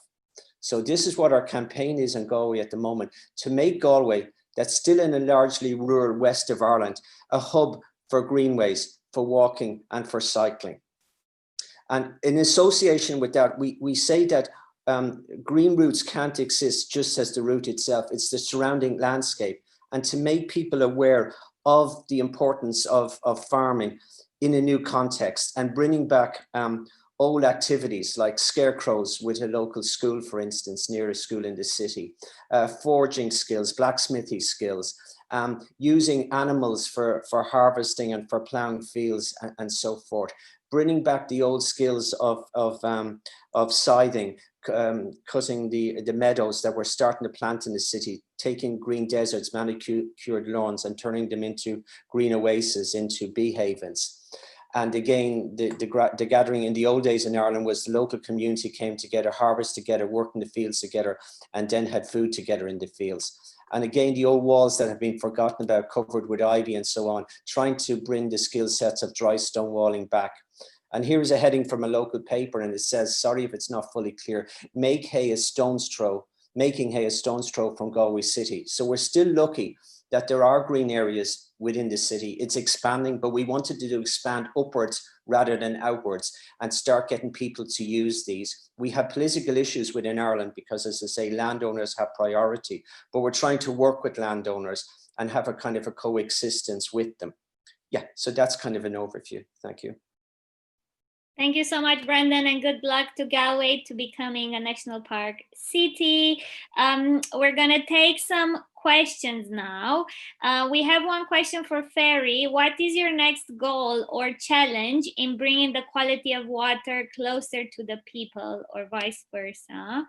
So this is what our campaign is in Galway at the moment, to make Galway, that's still in a largely rural west of Ireland, a hub for greenways, for walking and for cycling. And in association with that, we say that green routes can't exist just as the route itself, it's the surrounding landscape. And to make people aware of the importance of farming in a new context and bringing back old activities like scarecrows with a local school, for instance, near a school in the city, foraging skills, blacksmithing skills, using animals for harvesting and for ploughing fields and so forth, bringing back the old skills of scything, cutting the meadows that we're starting to plant in the city, taking green deserts, manicured lawns and turning them into green oases, into bee havens. And again, the gathering in the old days in Ireland was the local community came together, harvest together, work in the fields together, and then had food together in the fields. And again, the old walls that have been forgotten about, covered with ivy and so on, trying to bring the skill sets of dry stone walling back. And here is a heading from a local paper, and it says, sorry if it's not fully clear, making hay a stone's throw from Galway city. So we're still lucky that there are green areas within the city. It's expanding, but we wanted to expand upwards rather than outwards and start getting people to use these. We have political issues within Ireland because, as I say, landowners have priority, but we're trying to work with landowners and have a kind of a coexistence with them. Yeah, so that's kind of an overview. Thank you. Thank you so much, Brendan, and good luck to Galway to becoming a national park city. We're gonna take some questions now. We have one question for Ferry. What is your next goal or challenge in bringing the quality of water closer to the people, or vice versa?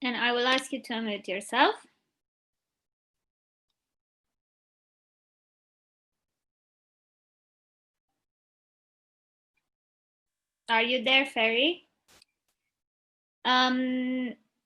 And I will ask you to unmute yourself. Are you there, Ferry?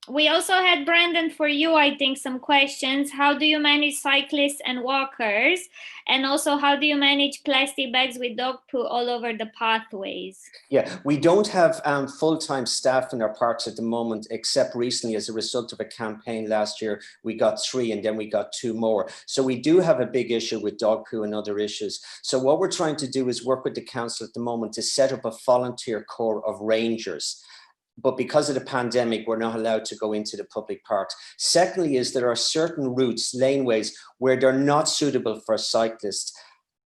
We also had, Brendan, for you, I think, some questions. How do you manage cyclists and walkers? And also, how do you manage plastic bags with dog poo all over the pathways? Yeah, we don't have full-time staff in our parks at the moment, except recently as a result of a campaign last year, we got 3 and then we got 2 more. So we do have a big issue with dog poo and other issues. So what we're trying to do is work with the council at the moment to set up a volunteer corps of rangers. But because of the pandemic, we're not allowed to go into the public parks. Secondly, is there are certain routes, laneways, where they're not suitable for cyclists.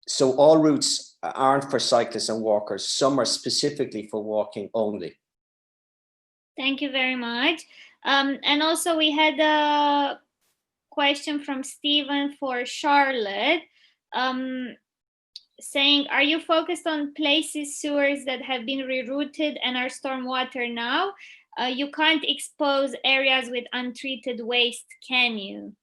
So all routes aren't for cyclists and walkers. Some are specifically for walking only. Thank you very much. And also we had a question from Stephen for Charlotte. Saying, are you focused on places, sewers that have been rerouted and are stormwater now? You can't expose areas with untreated waste, can you?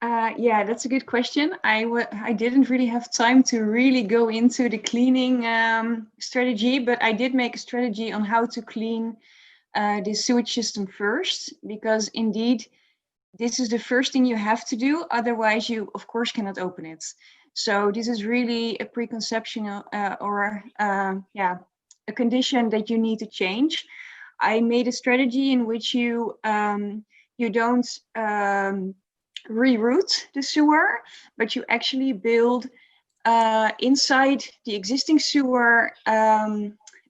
Yeah, that's a good question. I didn't really have time to really go into the cleaning strategy, but I did make a strategy on how to clean the sewage system first, because indeed, this is the first thing you have to do. Otherwise, you, of course, cannot open it. So this is really a preconception a condition that you need to change. I made a strategy in which you don't reroute the sewer, but you actually build inside the existing sewer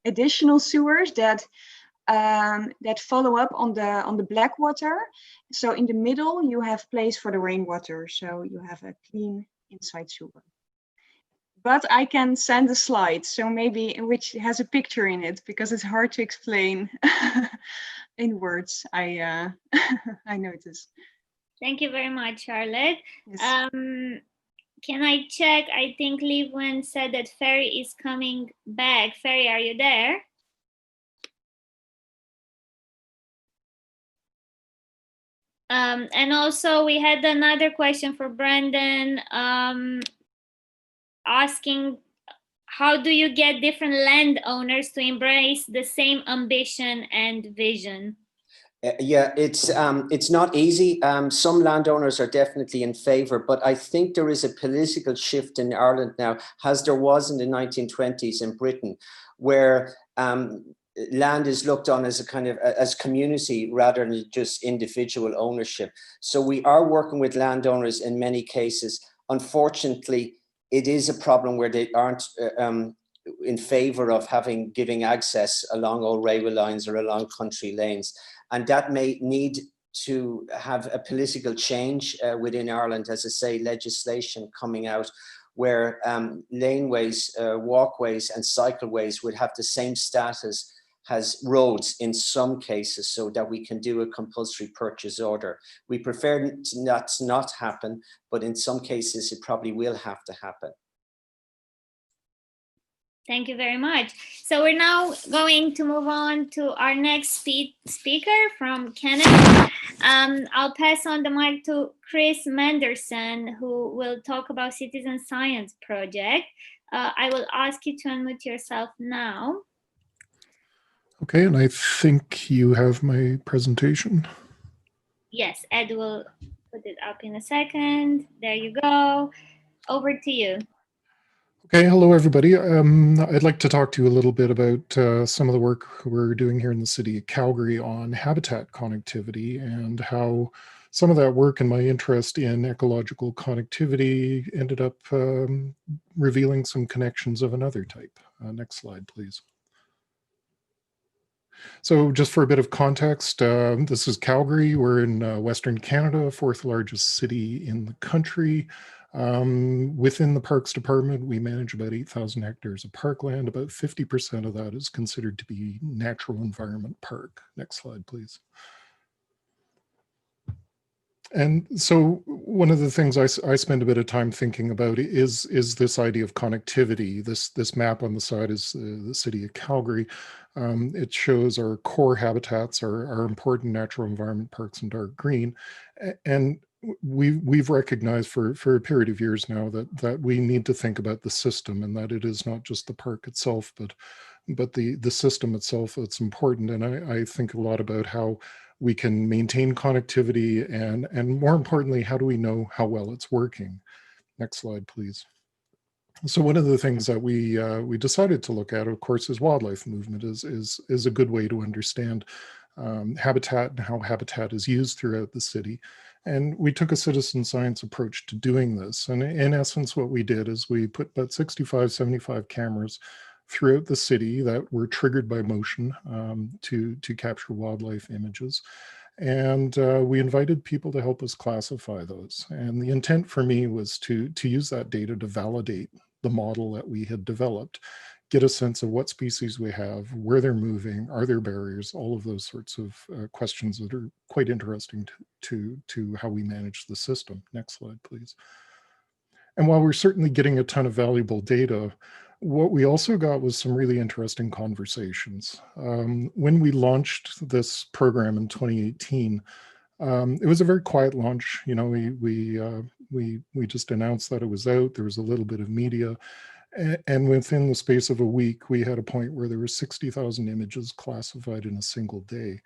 additional sewers that follow up on the black water. So in the middle you have place for the rainwater, so you have a clean inside sewer. But I can send a slide, so maybe which has a picture in it, because it's hard to explain in words. I notice. Thank you very much, Charlotte. Yes. Can I check? I think Livwen said that Ferry is coming back. Ferry, are you there? And also we had another question for Brendan, asking, how do you get different landowners to embrace the same ambition and vision? Yeah, it's not easy. Some landowners are definitely in favor, but I think there is a political shift in Ireland now, as there was in the 1920s in Britain, where land is looked on as a kind of as community rather than just individual ownership. So we are working with landowners in many cases. Unfortunately, it is a problem where they aren't in favor of giving access along all railway lines or along country lanes. And that may need to have a political change within Ireland, as I say, legislation coming out where laneways, walkways and cycleways would have the same status as roads in some cases, so that we can do a compulsory purchase order. We prefer that to not happen, but in some cases it probably will have to happen. Thank you very much. So we're now going to move on to our next speaker from Canada. I'll pass on the mic to Chris Manderson, who will talk about Citizen Science Project. I will ask you to unmute yourself now. Okay, and I think you have my presentation. Yes, Ed will put it up in a second. There you go. Over to you. Okay, hello everybody. I'd like to talk to you a little bit about some of the work we're doing here in the city of Calgary on habitat connectivity and how some of that work and my interest in ecological connectivity ended up revealing some connections of another type. Next slide, please. So just for a bit of context, this is Calgary. We're in Western Canada, fourth largest city in the country. Within the Parks Department, we manage about 8,000 hectares of parkland. About 50% of that is considered to be natural environment park. Next slide, please. And so one of the things I spend a bit of time thinking about is this idea of connectivity. This map on the side is the city of Calgary. It shows our core habitats, our important natural environment parks in dark green. And we've recognized for a period of years now that we need to think about the system, and that it is not just the park itself, but the system itself that's important. And I think a lot about how we can maintain connectivity and more importantly, how do we know how well it's working? Next slide, please. So one of the things that we decided to look at, of course, is wildlife movement is a good way to understand habitat and how habitat is used throughout the city. And we took a citizen science approach to doing this. And in essence, what we did is we put about 65, 75 cameras throughout the city that were triggered by motion to capture wildlife images. And we invited people to help us classify those. And the intent for me was to use that data to validate the model that we had developed, get a sense of what species we have, where they're moving, are there barriers, all of those sorts of questions that are quite interesting to how we manage the system. Next slide, please. And while we're certainly getting a ton of valuable data, what we also got was some really interesting conversations. When we launched this program in 2018, it was a very quiet launch. You know, we just announced that it was out. There was a little bit of media, and within the space of a week, we had a point where there were 60,000 images classified in a single day.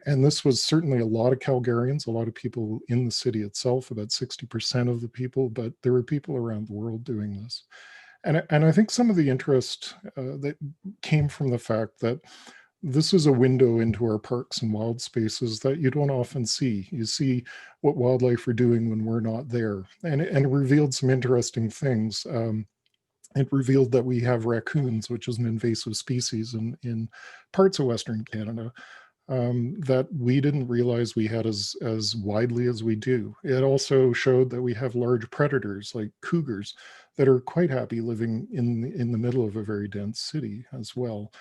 And this was certainly a lot of Calgarians, a lot of people in the city itself, about 60% of the people, but there were people around the world doing this. And I think some of the interest that came from the fact that this is a window into our parks and wild spaces that you don't often see. You see what wildlife are doing when we're not there. And it revealed some interesting things. It revealed that we have raccoons, which is an invasive species in parts of Western Canada, that we didn't realize we had as widely as we do. It also showed that we have large predators like cougars that are quite happy living in the middle of a very dense city as well.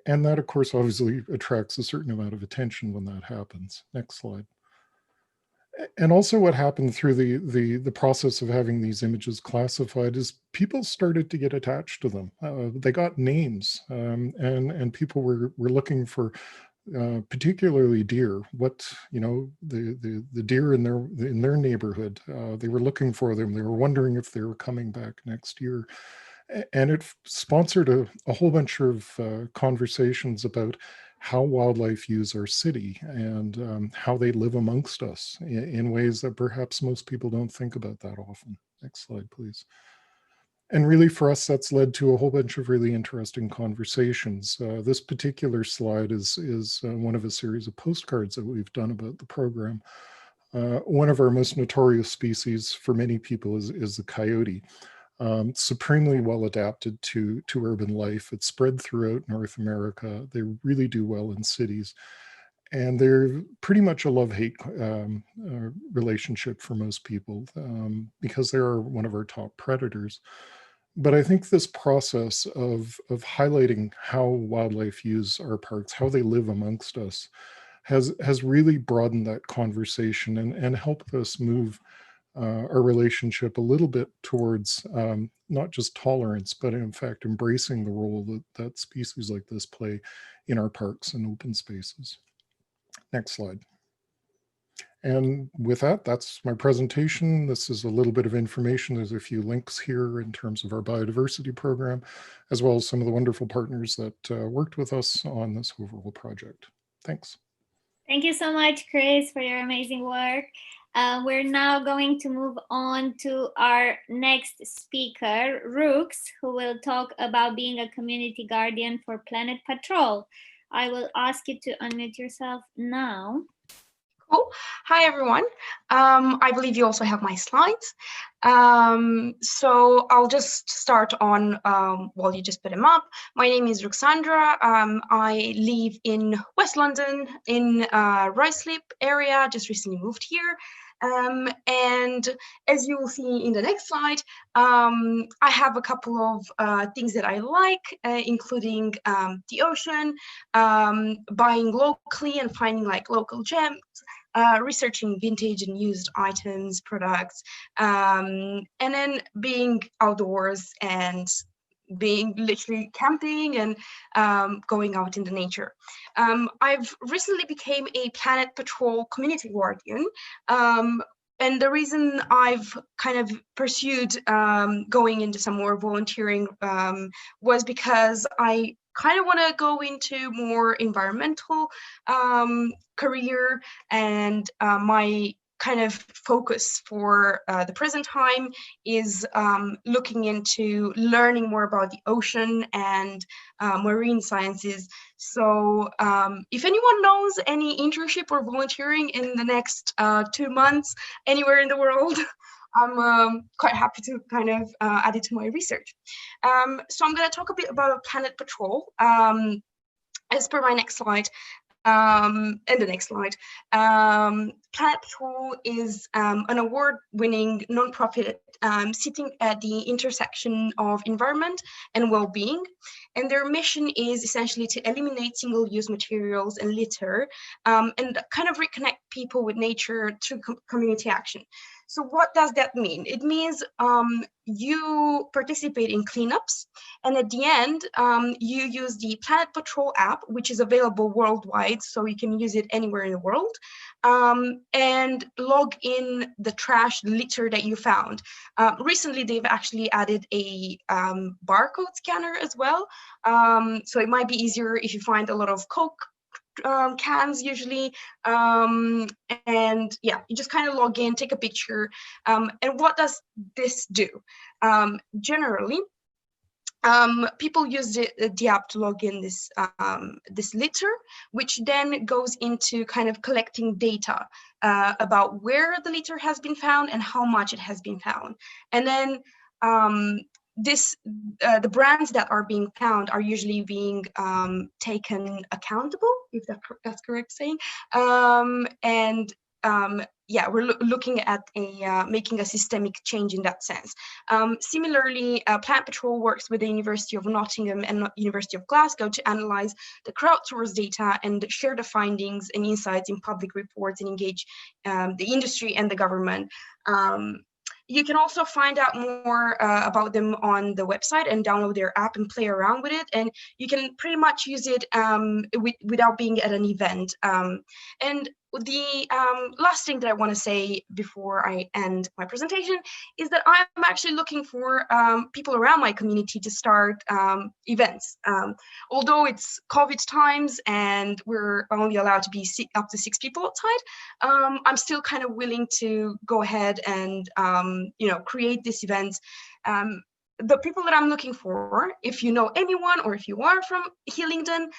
And that, of course, obviously attracts a certain amount of attention when that happens. Next slide. And also what happened through the process of having these images classified is people started to get attached to them. They got names, and people were looking for particularly deer. What, you know, the deer in their neighborhood, they were looking for them. They were wondering if they were coming back next year. And it sponsored a whole bunch of conversations about how wildlife use our city and how they live amongst us in ways that perhaps most people don't think about that often. Next slide, please. And really for us, that's led to a whole bunch of really interesting conversations. This particular slide is one of a series of postcards that we've done about the program. One of our most notorious species for many people is the coyote. Supremely well adapted to urban life. It's spread throughout North America. They really do well in cities. And they're pretty much a love-hate relationship for most people because they are one of our top predators. But I think this process of highlighting how wildlife use our parks, how they live amongst us, has really broadened that conversation and helped us move our relationship a little bit towards not just tolerance, but in fact embracing the role that species like this play in our parks and open spaces. Next slide. And with that, that's my presentation. This is a little bit of information. There's a few links here in terms of our biodiversity program, as well as some of the wonderful partners that worked with us on this overall project. Thanks. Thank you so much, Chris, for your amazing work. We're now going to move on to our next speaker, Rux, who will talk about being a community guardian for Planet Patrol. I will ask you to unmute yourself now. Cool. Hi, everyone. I believe you also have my slides. So I'll just start on, well, you just put them up. My name is Ruxandra. I live in West London in Ruislip area, just recently moved here. And as you will see in the next slide, I have a couple of things that I like, including the ocean, buying locally and finding like local gems, researching vintage and used items, products, and then being outdoors and being literally camping and going out in the nature. I've recently became a Planet Patrol community guardian. And the reason I've kind of pursued going into some more volunteering was because I kind of want to go into more environmental career, and my kind of focus for the present time is looking into learning more about the ocean and marine sciences. So if anyone knows any internship or volunteering in the next 2 months anywhere in the world, I'm quite happy to kind of add it to my research. So I'm going to talk a bit about Planet Patrol. As per my next slide, and the next slide, Planet Patrol is an award-winning nonprofit sitting at the intersection of environment and well-being. And their mission is essentially to eliminate single-use materials and litter, and kind of reconnect people with nature through community action. So what does that mean? It means you participate in cleanups, and at the end, you use the Planet Patrol app, which is available worldwide, so you can use it anywhere in the world, and log in the trash, litter that you found. Recently, they've actually added a barcode scanner as well, so it might be easier if you find a lot of Coke cans usually, and yeah, you just kind of log in, take a picture, and what does this do? Generally, people use the app to log in this this litter, which then goes into kind of collecting data about where the litter has been found and how much it has been found, and then the brands that are being found are usually being taken accountable, if that's correct saying, and yeah, we're looking at making a systemic change in that sense. Similarly, Planet Patrol works with the University of Nottingham and University of Glasgow to analyze the crowdsourced data and share the findings and insights in public reports and engage the industry and the government. You can also find out more about them on the website and download their app and play around with it. And you can pretty much use it without being at an event. And the last thing that I want to say before I end my presentation is that I'm actually looking for people around my community to start events. Although it's COVID times and we're only allowed to be up to 6 people outside, I'm still kind of willing to go ahead and you know, create these events. the people that I'm looking for, if you know anyone or if you are from Hillingdon,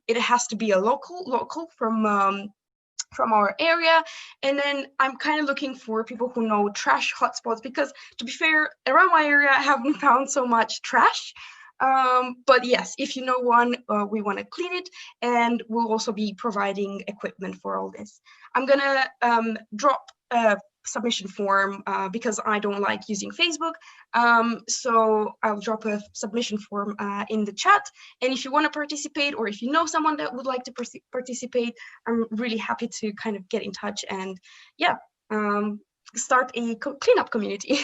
it has to be a local from our area. And then I'm kind of looking for people who know trash hotspots, because to be fair, around my area I haven't found so much trash. But yes, if you know one, we want to clean it, and we'll also be providing equipment for all this. I'm gonna drop a submission form because I don't like using Facebook. So I'll drop a submission form in the chat. And if you want to participate, or if you know someone that would like to participate, I'm really happy to kind of get in touch and yeah, start a cleanup community.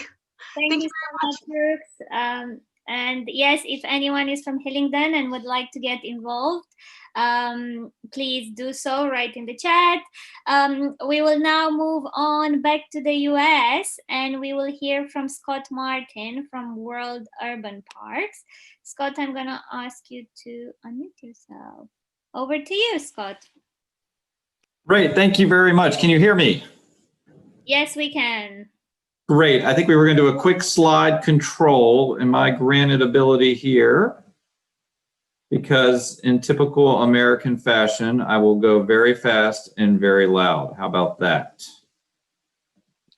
Thank you so much, Brooks. And yes, if anyone is from Hillingdon and would like to get involved, please do so right in the chat. We will now move on back to the US, and we will hear from Scott Martin from World Urban Parks. Scott, I'm going to ask you to unmute yourself. Over to you, Scott. Great, thank you very much. Can you hear me? Yes, we can. Great. I think we were going to do a quick slide control in my granted ability here, because in typical American fashion, I will go very fast and very loud. How about that?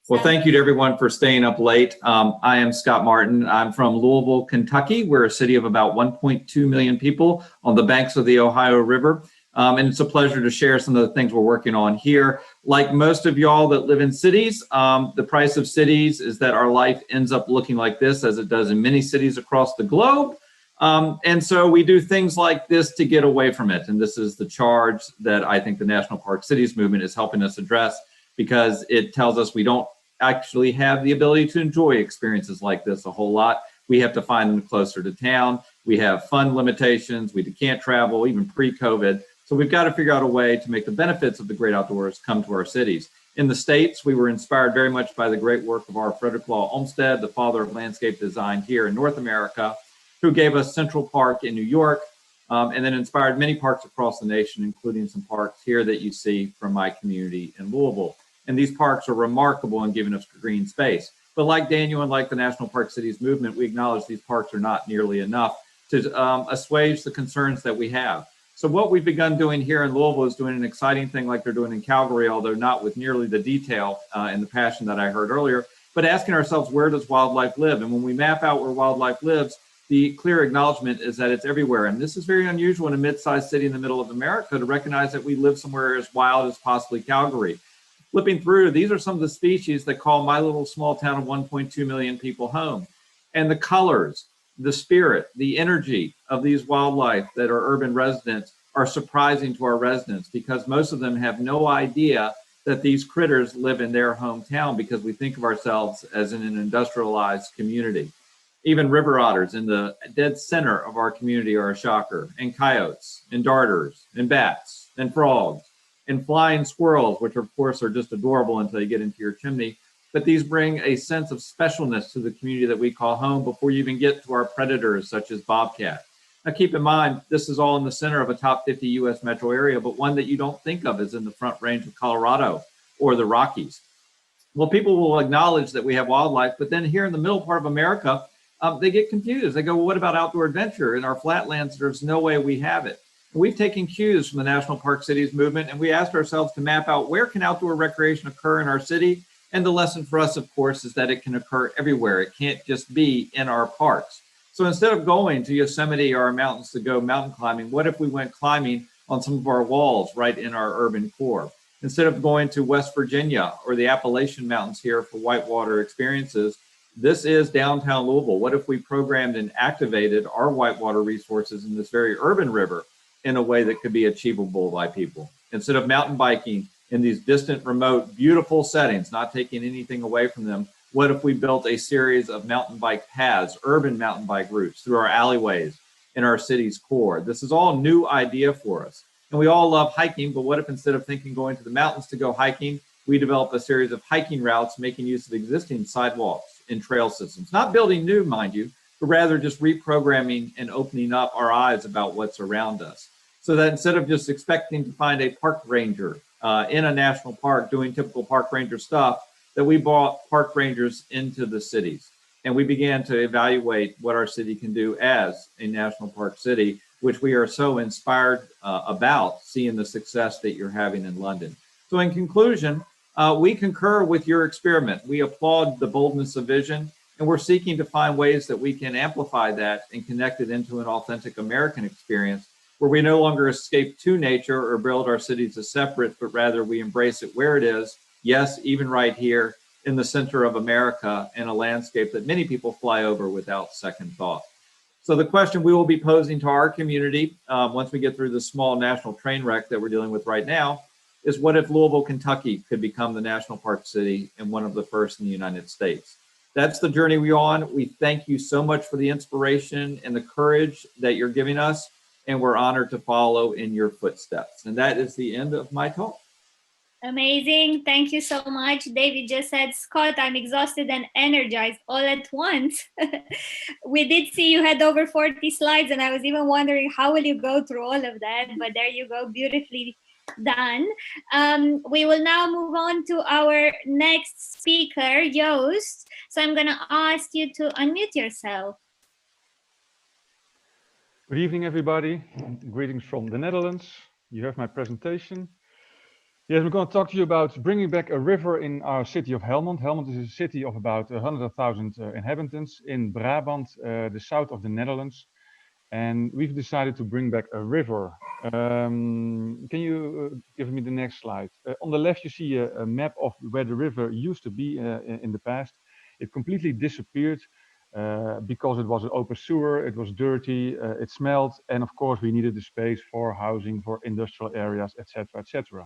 Well, thank you to everyone for staying up late. I am Scott Martin. I'm from Louisville, Kentucky. We're a city of about 1.2 million people on the banks of the Ohio River. And it's a pleasure to share some of the things we're working on here. Like most of y'all that live in cities, the price of cities is that our life ends up looking like this, as it does in many cities across the globe. And so we do things like this to get away from it. And this is the charge that I think the National Park Cities movement is helping us address, because it tells us we don't actually have the ability to enjoy experiences like this a whole lot. We have to find them closer to town. We have fund limitations. We can't travel, even pre-COVID. So we've got to figure out a way to make the benefits of the great outdoors come to our cities. In the States, we were inspired very much by the great work of our Frederick Law Olmsted, the father of landscape design here in North America, who gave us Central Park in New York, and then inspired many parks across the nation, including some parks here that you see from my community in Louisville. And these parks are remarkable in giving us green space. But like Daniel and like the National Park Cities movement, we acknowledge these parks are not nearly enough to assuage the concerns that we have. So what we've begun doing here in Louisville is doing an exciting thing like they're doing in Calgary, although not with nearly the detail and the passion that I heard earlier, but asking ourselves, where does wildlife live? And when we map out where wildlife lives, the clear acknowledgement is that it's everywhere. And this is very unusual in a mid-sized city in the middle of America to recognize that we live somewhere as wild as possibly Calgary. Flipping through, these are some of the species that call my little small town of 1.2 million people home. And the colors, the spirit, the energy of these wildlife that are urban residents are surprising to our residents, because most of them have no idea that these critters live in their hometown, because we think of ourselves as in an industrialized community. Even river otters in the dead center of our community are a shocker, and coyotes, and darters, and bats, and frogs, and flying squirrels, which of course are just adorable until you get into your chimney. But these bring a sense of specialness to the community that we call home before you even get to our predators, such as bobcat. Now keep in mind, this is all in the center of a top 50 US metro area, but one that you don't think of is in the Front Range of Colorado or the Rockies. Well, people will acknowledge that we have wildlife, but then here in the middle part of America, they get confused. They go, well, what about outdoor adventure? In our flatlands, there's no way we have it. We've taken cues from the National Park Cities movement, and we asked ourselves to map out where can outdoor recreation occur in our city. And the lesson for us, of course, is that it can occur everywhere. It can't just be in our parks. So instead of going to Yosemite or our mountains to go mountain climbing, what if we went climbing on some of our walls right in our urban core? Instead of going to West Virginia or the Appalachian Mountains here for whitewater experiences, this is downtown Louisville. What if we programmed and activated our whitewater resources in this very urban river in a way that could be achievable by people? Instead of mountain biking in these distant, remote, beautiful settings, not taking anything away from them, what if we built a series of mountain bike paths, urban mountain bike routes through our alleyways in our city's core? This is all a new idea for us. And we all love hiking, but what if instead of thinking going to the mountains to go hiking, we develop a series of hiking routes making use of existing sidewalks and trail systems? Not building new, mind you, but rather just reprogramming and opening up our eyes about what's around us. So that instead of just expecting to find a park ranger in a national park doing typical park ranger stuff, that we brought park rangers into the cities And we began to evaluate what our city can do as a national park city, which we are so inspired about seeing the success that you're having in London. So in conclusion, we concur with your experiment. We applaud the boldness of vision, and we're seeking to find ways that we can amplify that and connect it into an authentic American experience where we no longer escape to nature or build our cities as separate, but rather we embrace it where it is. Yes, even right here in the center of America, in a landscape that many people fly over without second thought. So the question we will be posing to our community once we get through the small national train wreck that we're dealing with right now is, what if Louisville, Kentucky could become the national park city and one of the first in the United States? That's the journey we're on. We thank you so much for the inspiration and the courage that you're giving us, and we're honored to follow in your footsteps. And that is the end of my talk. Amazing. Thank you so much. David just said, Scott, I'm exhausted and energized all at once. We did see you had over 40 slides, and I was even wondering how will you go through all of that, but there you go, beautifully done. We will now move on to our next speaker, Joost. So I'm going to ask you to unmute yourself. Good evening, everybody. Greetings from the Netherlands. You have my presentation. Yes, we're going to talk to you about bringing back a river in our city of Helmond. Helmond is a city of about 100,000 inhabitants in Brabant, the south of the Netherlands. And we've decided to bring back a river. Can you give me the next slide? On the left, you see a map of where the river used to be in the past. It completely disappeared because it was an open sewer, it was dirty, it smelled, and of course we needed the space for housing, for industrial areas, etc., etc.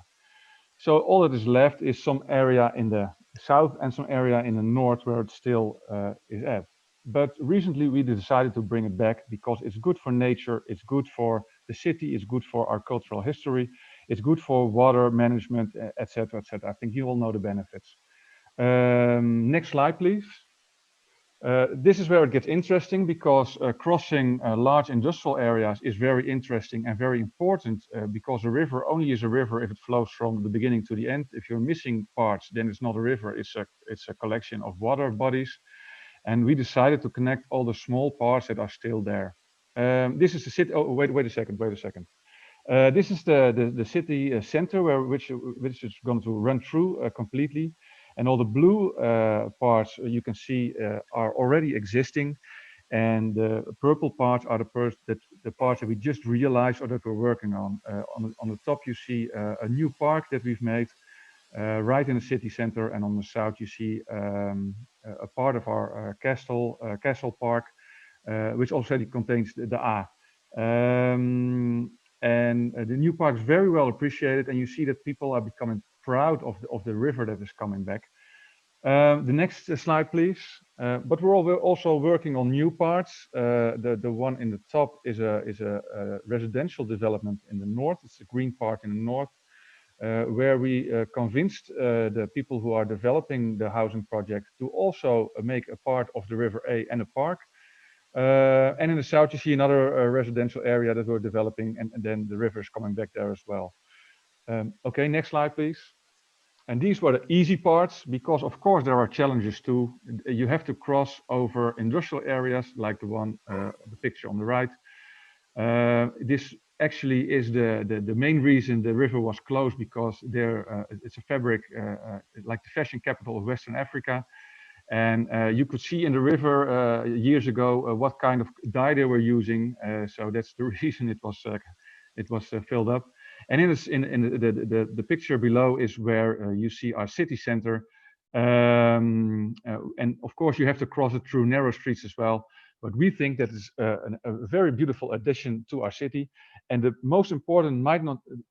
So all that is left is some area in the south and some area in the north where it still is at. But recently we decided to bring it back because it's good for nature, it's good for the city, it's good for our cultural history, it's good for water management, etc., etc. I think you all know the benefits. Next slide, please. This is where it gets interesting because crossing large industrial areas is very interesting and very important because a river only is a river if it flows from the beginning to the end. If you're missing parts, then it's not a river, it's a collection of water bodies. And we decided to connect all the small parts that are still there. This is the city. Oh, wait a second. This is the city center which is going to run through completely. And all the blue parts you can see are already existing, and the purple parts are the parts that we just realized or that we're working on. On the top you see a new park that we've made right in the city center, and on the south you see a part of our castle park, which already contains the A. And the new park is very well appreciated, and you see that people are becoming proud of the river that is coming back. The next slide, please. But we're also working on new parts. The one in the top is a residential development in the north. It's a green part in the north, where we convinced the people who are developing the housing project to also make a part of the River A and a park. And in the south, you see another residential area that we're developing, and then the river is coming back there as well. Okay, next slide, please. And these were the easy parts, because of course there are challenges too. You have to cross over industrial areas like the one, the picture on the right. This actually is the main reason the river was closed, because there it's a fabric like the fashion capital of Western Africa. And you could see in the river years ago what kind of dye they were using. So that's the reason it was filled up. And in the picture below is where you see our city center. And of course you have to cross it through narrow streets as well. But we think that is a very beautiful addition to our city. And the most important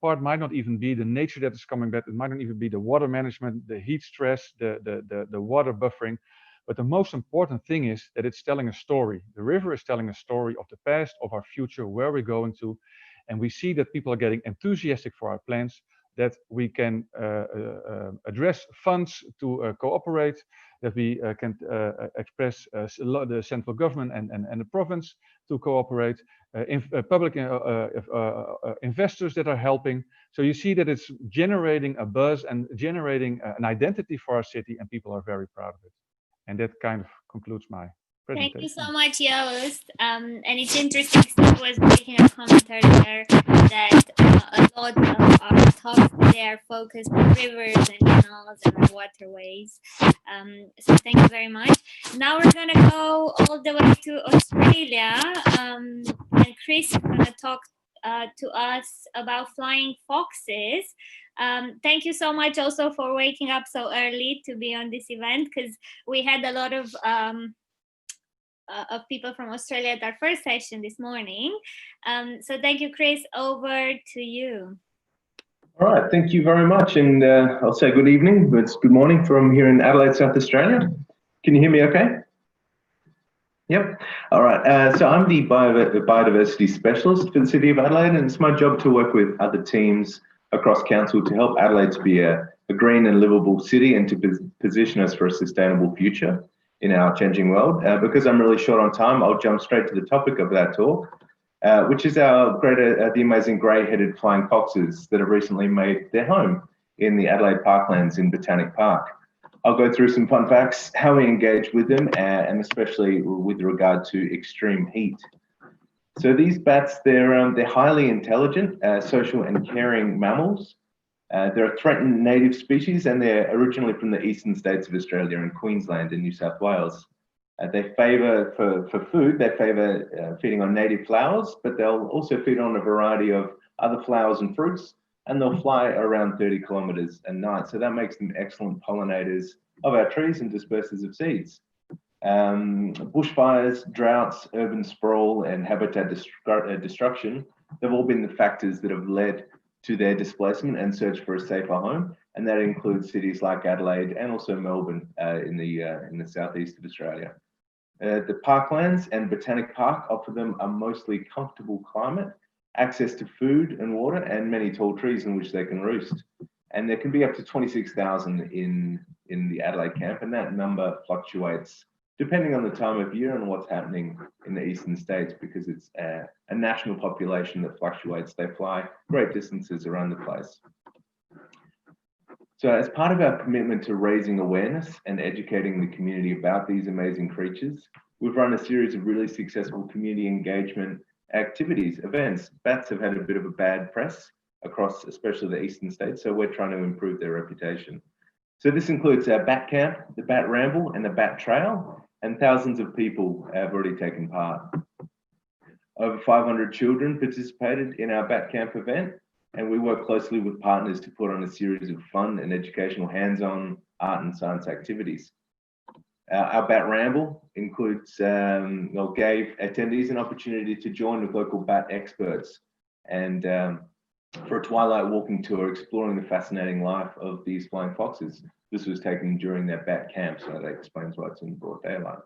part might not even be the nature that is coming back. It might not even be the water management, the heat stress, the water buffering. But the most important thing is that it's telling a story. The river is telling a story of the past, of our future, where we're going to. And we see that people are getting enthusiastic for our plans, that we can address funds to cooperate, that we can express the central government and the province to cooperate, public investors that are helping. So you see that it's generating a buzz and generating an identity for our city, and people are very proud of it. And that kind of concludes my Thank presentation. you so much, Joost. And it's interesting, Steve was making a comment earlier that a lot of our talks today are focused on rivers and canals and waterways. So thank you very much. Now we're going to go all the way to Australia. And Chris is going to talk to us about flying foxes. Thank you so much also for waking up so early to be on this event, because we had a lot of people from Australia at our first session this morning. So thank you, Chris, over to you. All right, thank you very much. And I'll say good evening, but it's good morning from here in Adelaide, South Australia. Can you hear me okay? Yep. All right. So I'm the biodiversity specialist for the City of Adelaide, and it's my job to work with other teams across council to help Adelaide to be a green and livable city and to position us for a sustainable future in our changing world. Because I'm really short on time, I'll jump straight to the topic of that talk, which is the amazing grey-headed flying foxes that have recently made their home in the Adelaide Parklands in Botanic Park. I'll go through some fun facts, how we engage with them, and especially with regard to extreme heat. So these bats, they're highly intelligent, social and caring mammals. They're a threatened native species, and they're originally from the eastern states of Australia and Queensland and New South Wales. They favour, for food, they favour feeding on native flowers, but they'll also feed on a variety of other flowers and fruits, and they'll fly around 30 kilometres a night. So that makes them excellent pollinators of our trees and dispersers of seeds. Bushfires, droughts, urban sprawl, and habitat destruction, they've all been the factors that have led to their displacement and search for a safer home, and that includes cities like Adelaide and also Melbourne in the southeast of Australia. The parklands and Botanic Park offer them a mostly comfortable climate, access to food and water, and many tall trees in which they can roost. And there can be up to 26,000 in the Adelaide camp, and that number fluctuates depending on the time of year and what's happening in the eastern states, because it's a national population that fluctuates. They fly great distances around the place. So as part of our commitment to raising awareness and educating the community about these amazing creatures, we've run a series of really successful community engagement activities, events. Bats have had a bit of a bad press across especially the eastern states, so we're trying to improve their reputation. So this includes our Bat Camp, the Bat Ramble, and the Bat Trail, and thousands of people have already taken part. Over 500 children participated in our Bat Camp event, and we work closely with partners to put on a series of fun and educational hands-on art and science activities. Our Bat Ramble includes, gave attendees an opportunity to join with local bat experts and for a twilight walking tour exploring the fascinating life of these flying foxes. This was taken during their bat camp, so that explains why it's in broad daylight.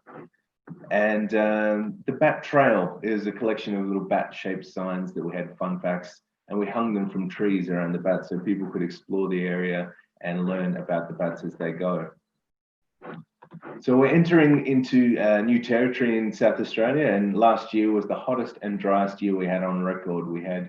And the Bat Trail is a collection of little bat-shaped signs that we had fun facts, and we hung them from trees around the bats so people could explore the area and learn about the bats as they go. So we're entering into new territory in South Australia, and last year was the hottest and driest year we had on record. We had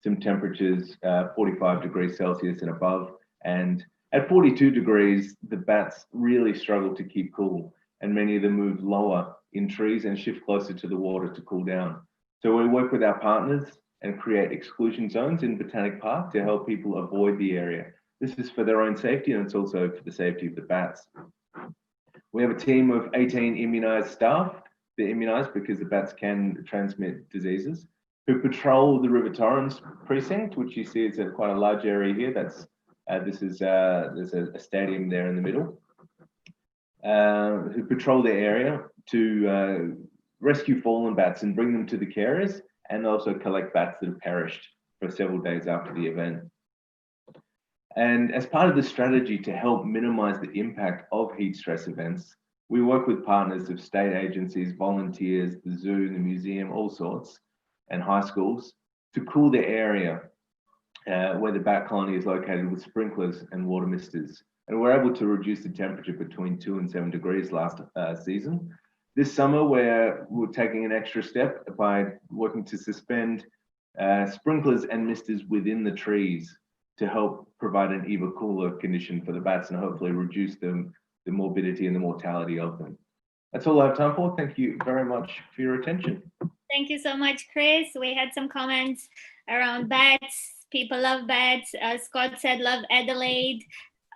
some temperatures 45 degrees Celsius and above, and at 42 degrees, the bats really struggled to keep cool, and many of them moved lower in trees and shift closer to the water to cool down. So we work with our partners and create exclusion zones in Botanic Park to help people avoid the area. This is for their own safety, and it's also for the safety of the bats. We have a team of 18 immunised staff. They're immunised because the bats can transmit diseases, who patrol the River Torrens precinct, which you see is quite a large area here. That's there's a stadium there in the middle, who patrol the area to rescue fallen bats and bring them to the carers, and also collect bats that have perished for several days after the event. And as part of the strategy to help minimize the impact of heat stress events, we work with partners of state agencies, volunteers, the zoo, the museum, all sorts, and high schools to cool the area where the bat colony is located with sprinklers and water misters. And we're able to reduce the temperature between 2 and 7 degrees last season. This summer, we're taking an extra step by working to suspend sprinklers and misters within the trees to help provide an even cooler condition for the bats and hopefully reduce the morbidity and the mortality of them. That's all I have time for. Thank you very much for your attention. Thank you so much, Chris. We had some comments around bats. People love bats. Scott said, love Adelaide.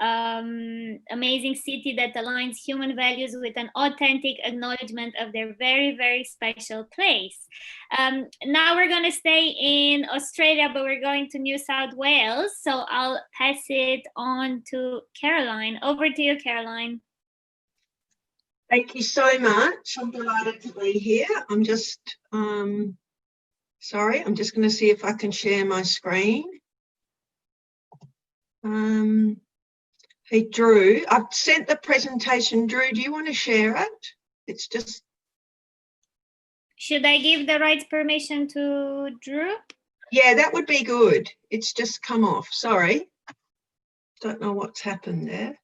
Amazing city that aligns human values with an authentic acknowledgement of their very, very special place. Now we're going to stay in Australia, but we're going to New South Wales. So I'll pass it on to Caroline. Over to you, Caroline. Thank you so much. I'm delighted to be here. I'm just, sorry, I'm just going to see if I can share my screen. Hey, Drew, I've sent the presentation. Drew, do you want to share it? It's just... Should I give the rights permission to Drew? Yeah, that would be good. It's just come off. Sorry. Don't know what's happened there.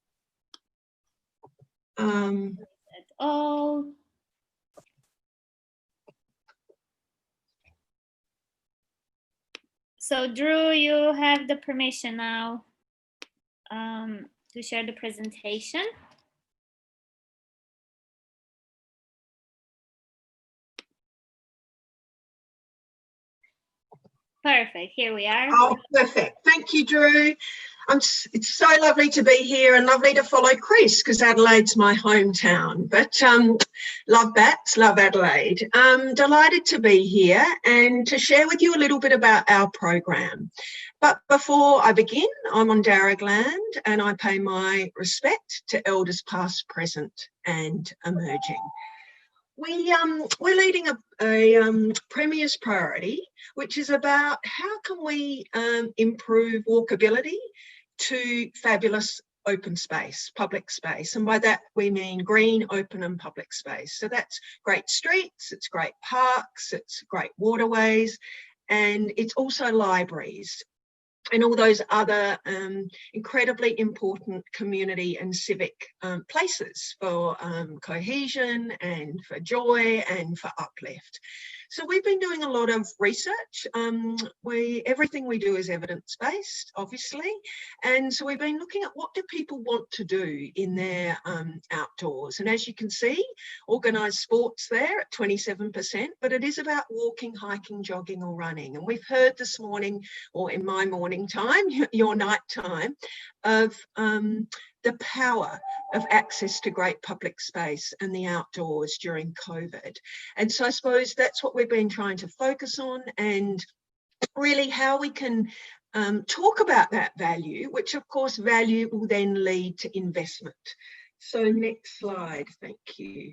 Oh. So Drew, you have the permission now to share the presentation. Perfect, here we are. Oh, perfect. Thank you, Drew. It's so lovely to be here and lovely to follow Chris because Adelaide's my hometown. But love bats, love Adelaide. Delighted to be here and to share with you a little bit about our program. But before I begin, I'm on Darug land and I pay my respect to elders past, present and emerging. We're leading a Premier's priority, which is about how can we improve walkability to fabulous open space, public space. And by that, we mean green, open and public space. So that's great streets, it's great parks, it's great waterways, and it's also libraries and all those other incredibly important community and civic places for cohesion and for joy and for uplift. So we've been doing a lot of research. Everything we do is evidence-based, obviously. And so we've been looking at what do people want to do in their outdoors. And as you can see, organised sports there at 27%, but it is about walking, hiking, jogging or running. And we've heard this morning, or in my morning time, your night time, of the power of access to great public space and the outdoors during COVID. And so I suppose that's what we've been trying to focus on, and really how we can talk about that value, which of course value will then lead to investment. So next slide, thank you.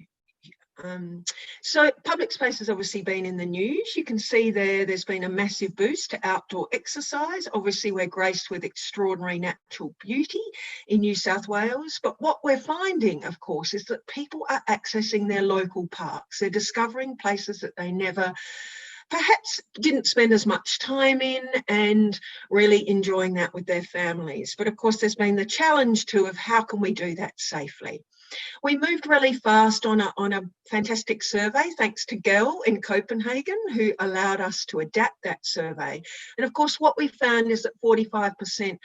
So public space has obviously been in the news. You can see there's been a massive boost to outdoor exercise. Obviously, we're graced with extraordinary natural beauty in New South Wales. But what we're finding, of course, is that people are accessing their local parks. They're discovering places that they never perhaps didn't spend as much time in and really enjoying that with their families. But of course, there's been the challenge too of how can we do that safely? We moved really fast on a fantastic survey, thanks to Gail in Copenhagen, who allowed us to adapt that survey. And of course, what we found is that 45%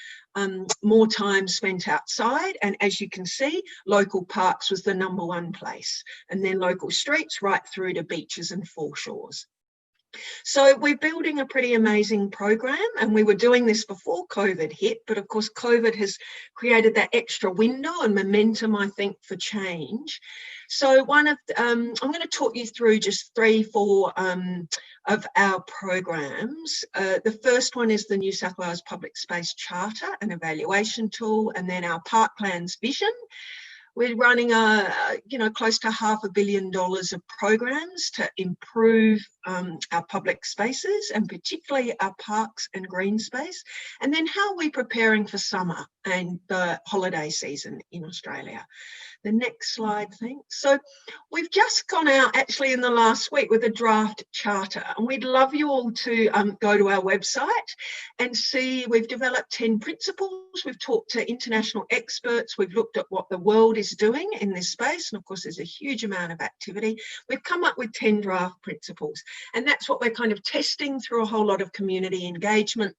more time spent outside. And as you can see, local parks was the #1 place, and then local streets right through to beaches and foreshores. So we're building a pretty amazing program, and we were doing this before COVID hit, but of course COVID has created that extra window and momentum, I think, for change. So I'm going to talk you through just 3-4 of our programs. The first one is the New South Wales Public Space Charter, an evaluation tool, and then our Parklands Vision. We're running close to $500 million of programs to improve our public spaces, and particularly our parks and green space. And then how are we preparing for summer and the holiday season in Australia? The next slide, thanks. So we've just gone out actually in the last week with a draft charter, and we'd love you all to go to our website and see. We've developed 10 principles. We've talked to international experts. We've looked at what the world is doing in this space. And of course, there's a huge amount of activity. We've come up with 10 draft principles, and that's what we're kind of testing through a whole lot of community engagement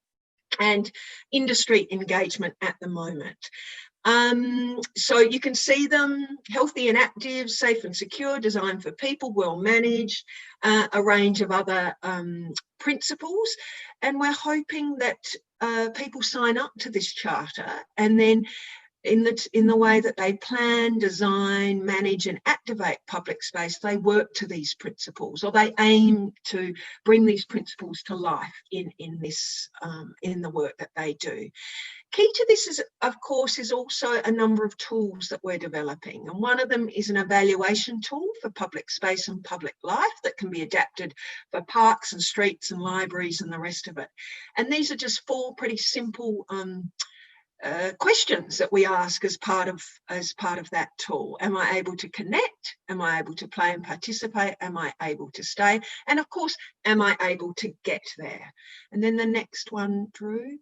and industry engagement at the moment. So you can see them: healthy and active, safe and secure, designed for people, well managed, a range of other principles. And we're hoping that people sign up to this charter, and then in the way that they plan, design, manage and activate public space, they work to these principles, or they aim to bring these principles to life in the work that they do. Key to this is, of course, is also a number of tools that we're developing. And one of them is an evaluation tool for public space and public life that can be adapted for parks and streets and libraries and the rest of it. And these are just 4 pretty simple questions that we ask as part of that tool. Am I able to connect? Am I able to play and participate? Am I able to stay? And of course, am I able to get there? And then the next one, Drew.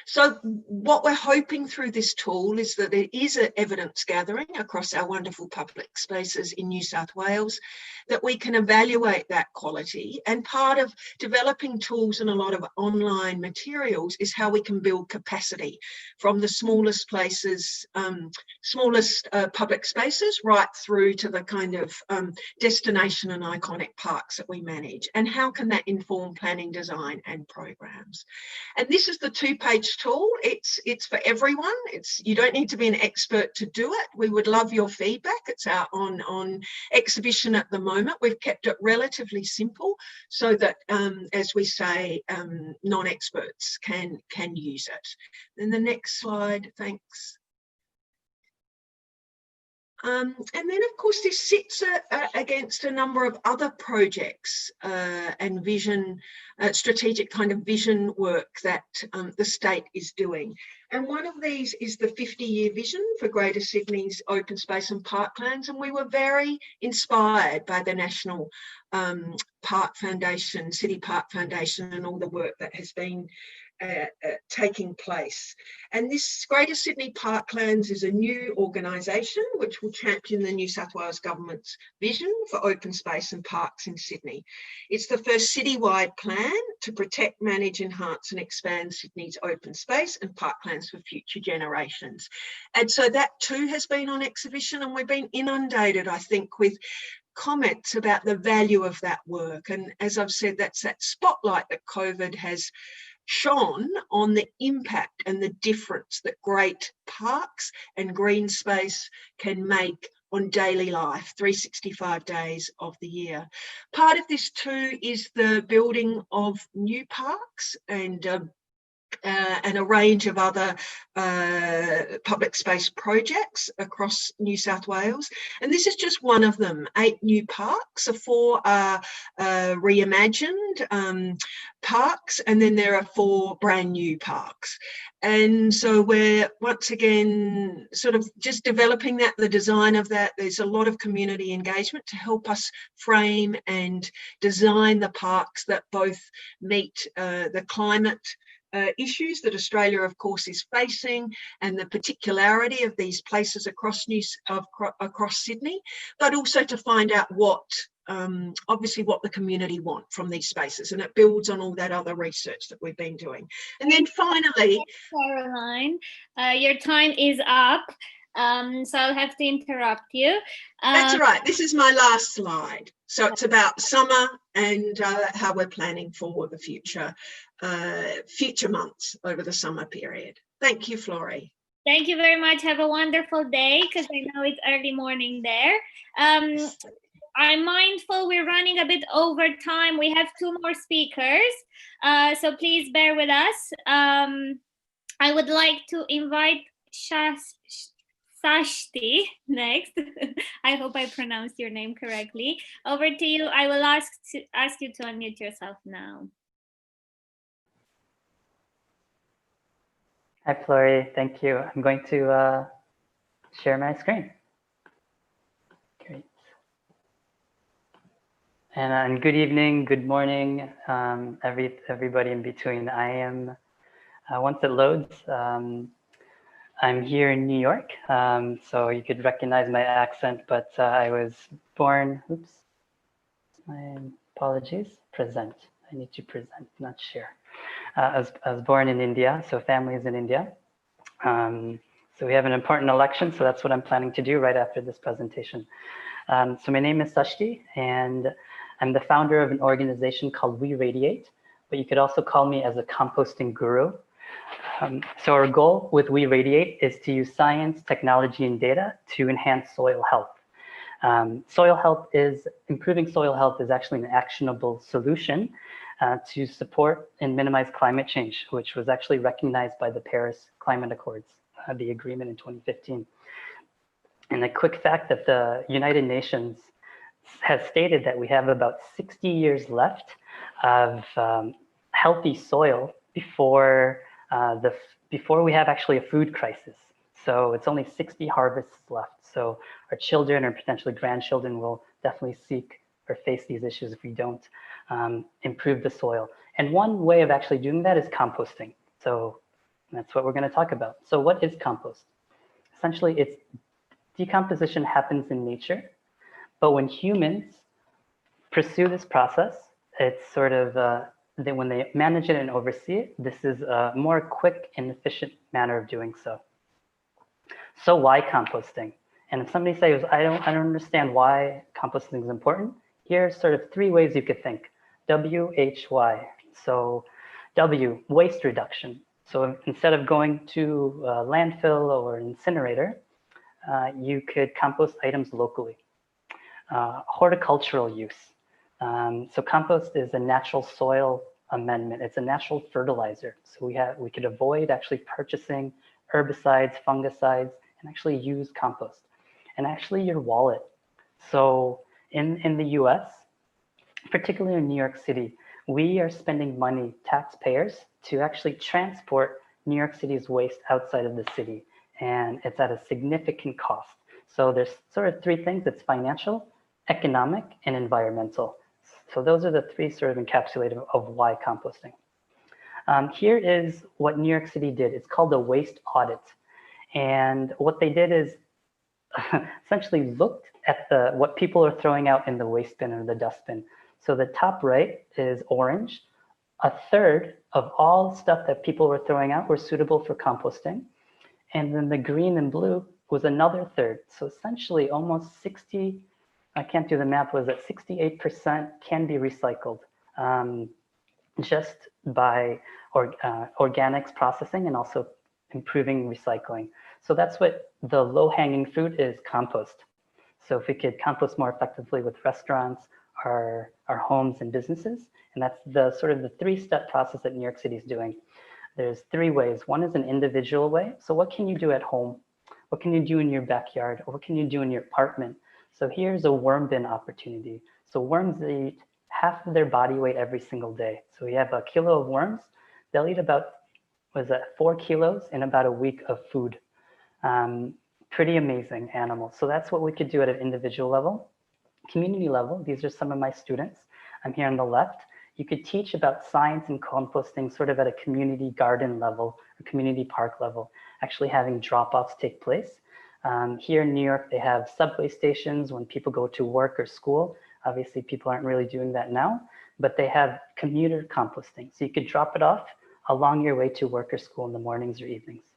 So what we're hoping through this tool is that there is an evidence gathering across our wonderful public spaces in New South Wales, that we can evaluate that quality. And part of developing tools and a lot of online materials is how we can build capacity from the smallest places, smallest public spaces, right through to the kind of destination and iconic parks that we manage. And how can that inform planning, design and programs? And this is the 2-page tool. It's for everyone. You don't need to be an expert to do it. We would love your feedback. It's out on exhibition at the moment. We've kept it relatively simple so that, as we say, non-experts can use it. Then the next slide, thanks. And then, of course, this sits against a number of other projects and vision, strategic kind of vision work that the state is doing. And one of these is the 50-year vision for Greater Sydney's open space and parklands. And we were very inspired by the National Park Foundation, City Park Foundation, and all the work that has been taking place. And this Greater Sydney Parklands is a new organisation which will champion the New South Wales Government's vision for open space and parks in Sydney. It's the first citywide plan to protect, manage, enhance and expand Sydney's open space and parklands for future generations. And so that too has been on exhibition, and we've been inundated, I think, with comments about the value of that work. And as I've said, that's that spotlight that COVID has shone on the impact and the difference that great parks and green space can make on daily life, 365 days of the year. Part of this too is the building of new parks and a range of other public space projects across New South Wales. And this is just one of them. 8 new parks, 4 are reimagined parks, and then there are 4 brand new parks. And so we're once again sort of just developing that, the design of that. There's a lot of community engagement to help us frame and design the parks that both meet the climate issues that Australia, of course, is facing, and the particularity of these places across Sydney, but also to find out what, obviously, what the community want from these spaces, and it builds on all that other research that we've been doing. And then finally, Caroline, your time is up. So I'll have to interrupt you. That's all right. This is my last slide. So it's about summer and how we're planning for the future months over the summer period. Thank you, Florrie. Thank you very much. Have a wonderful day, because I know it's early morning there. I'm mindful we're running a bit over time. We have 2 more speakers, so please bear with us. I would like to invite Sashti next. I hope I pronounced your name correctly. Over to you. I will ask you to unmute yourself now. Hi, Florrie. Thank you. I'm going to share my screen. Great. And good evening, good morning, everybody in between. I am, once it loads, I'm here in New York, so you could recognize my accent, but I was born, oops, my apologies, present. I need to present, not share. I was born in India, so family is in India. So we have an important election, so that's what I'm planning to do right after this presentation. So my name is Sashti, and I'm the founder of an organization called We Radiate, but you could also call me as a composting guru. So our goal with We Radiate is to use science, technology, and data to enhance soil health. Improving soil health is actually an actionable solution to support and minimize climate change, which was actually recognized by the Paris Climate Accords, the agreement in 2015. And a quick fact that the United Nations has stated that we have about 60 years left of healthy soil before we have actually a food crisis. So it's only 60 harvests left. So our children or potentially grandchildren will definitely seek or face these issues if we don't improve the soil. And one way of actually doing that is composting. So that's what we're going to talk about. So what is compost? Essentially, it's decomposition happens in nature, but when humans pursue this process, it's sort of when they manage it and oversee it, this is a more quick and efficient manner of doing so. So why composting? And if somebody says, I don't understand why composting is important, here's sort of 3 ways you could think. W-H-Y. So W, waste reduction. So instead of going to a landfill or an incinerator, you could compost items locally. Horticultural use. So compost is a natural soil amendment. It's a natural fertilizer. So we could avoid actually purchasing herbicides, fungicides, and actually use compost. And actually your wallet. So in the US, particularly in New York City, we are spending money, taxpayers, to actually transport New York City's waste outside of the city. And it's at a significant cost. So there's sort of 3 things. It's financial, economic, and environmental. So those are the 3 sort of encapsulated of why composting. Here is what New York City did. It's called a waste audit. And what they did is essentially looked at what people are throwing out in the waste bin or the dustbin. So the top right is orange. 1/3 of all stuff that people were throwing out were suitable for composting. And then the green and blue was another 1/3. So essentially almost 60, I can't do the math, was that 68% can be recycled just by organics processing and also improving recycling. So that's what the low-hanging fruit is, compost. So if we could compost more effectively with restaurants, our homes and businesses, and that's the sort of the 3-step process that New York City is doing. There's 3 ways. One is an individual way. So what can you do at home? What can you do in your backyard? Or what can you do in your apartment? So here's a worm bin opportunity. So worms eat half of their body weight every single day. So we have a kilo of worms. They'll eat about, 4 kilos in about a week of food. Pretty amazing animals. So that's what we could do at an individual level. Community level, these are some of my students. I'm here on the left. You could teach about science and composting sort of at a community garden level or community park level, actually having drop-offs take place. Here in New York, they have subway stations when people go to work or school. Obviously, people aren't really doing that now, but they have commuter composting. So you could drop it off along your way to work or school in the mornings or evenings.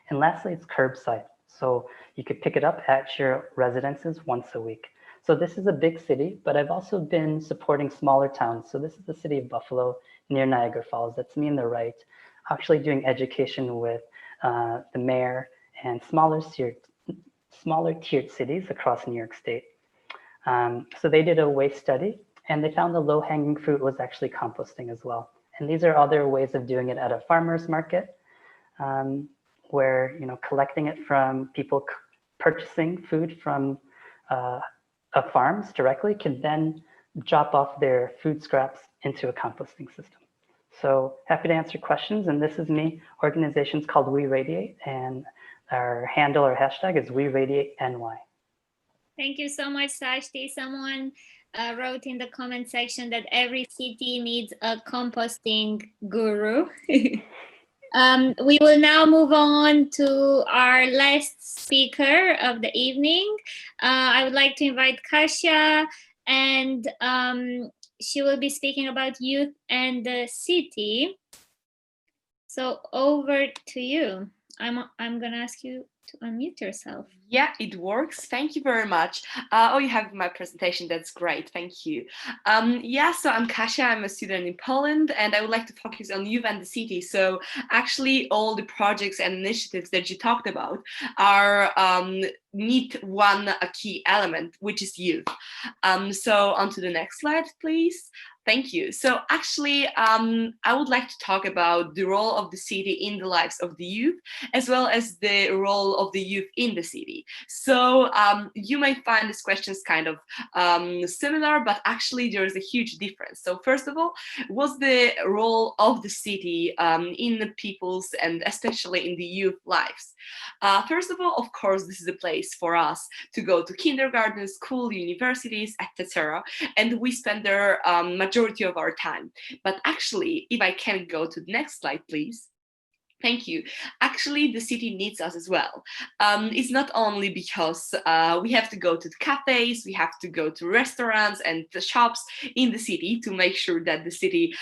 And lastly, it's curbside. So you could pick it up at your residences once a week. So this is a big city, but I've also been supporting smaller towns. So this is the city of Buffalo near Niagara Falls. That's me on the right, actually doing education with the mayor and smaller tiered cities across New York State. So they did a waste study and they found the low-hanging fruit was actually composting as well. And these are other ways of doing it at a farmer's market where, collecting it from people purchasing food from farms directly can then drop off their food scraps into a composting system. So happy to answer questions. And this is me. Organization's called We Radiate, and our handle or hashtag is WeRadiateNY. Thank you so much, Sashti. Someone wrote in the comment section that every city needs a composting guru. We will now move on to our last speaker of the evening. I would like to invite Kasia, and she will be speaking about youth and the city. So over to you. I'm gonna ask you to unmute yourself. Yeah, it works. Thank you very much. Oh, you have my presentation. That's great. Thank you. Yeah, so I'm Kasia. I'm a student in Poland, and I would like to focus on youth and the city. So actually, all the projects and initiatives that you talked about are need one key element, which is youth. So on to the next slide, please. Thank you. So actually, I would like to talk about the role of the city in the lives of the youth, as well as the role of the youth in the city. So you may find these questions kind of similar, but actually there is a huge difference. So first of all, what's the role of the city in the people's and especially in the youth lives? First of all, of course, this is a place for us to go to kindergarten, school, universities, etc. And we spend there majority of our time. But actually, if I can go to the next slide, please. Thank you. Actually, the city needs us as well. It's not only because we have to go to the cafes, we have to go to restaurants and the shops in the city to make sure that the city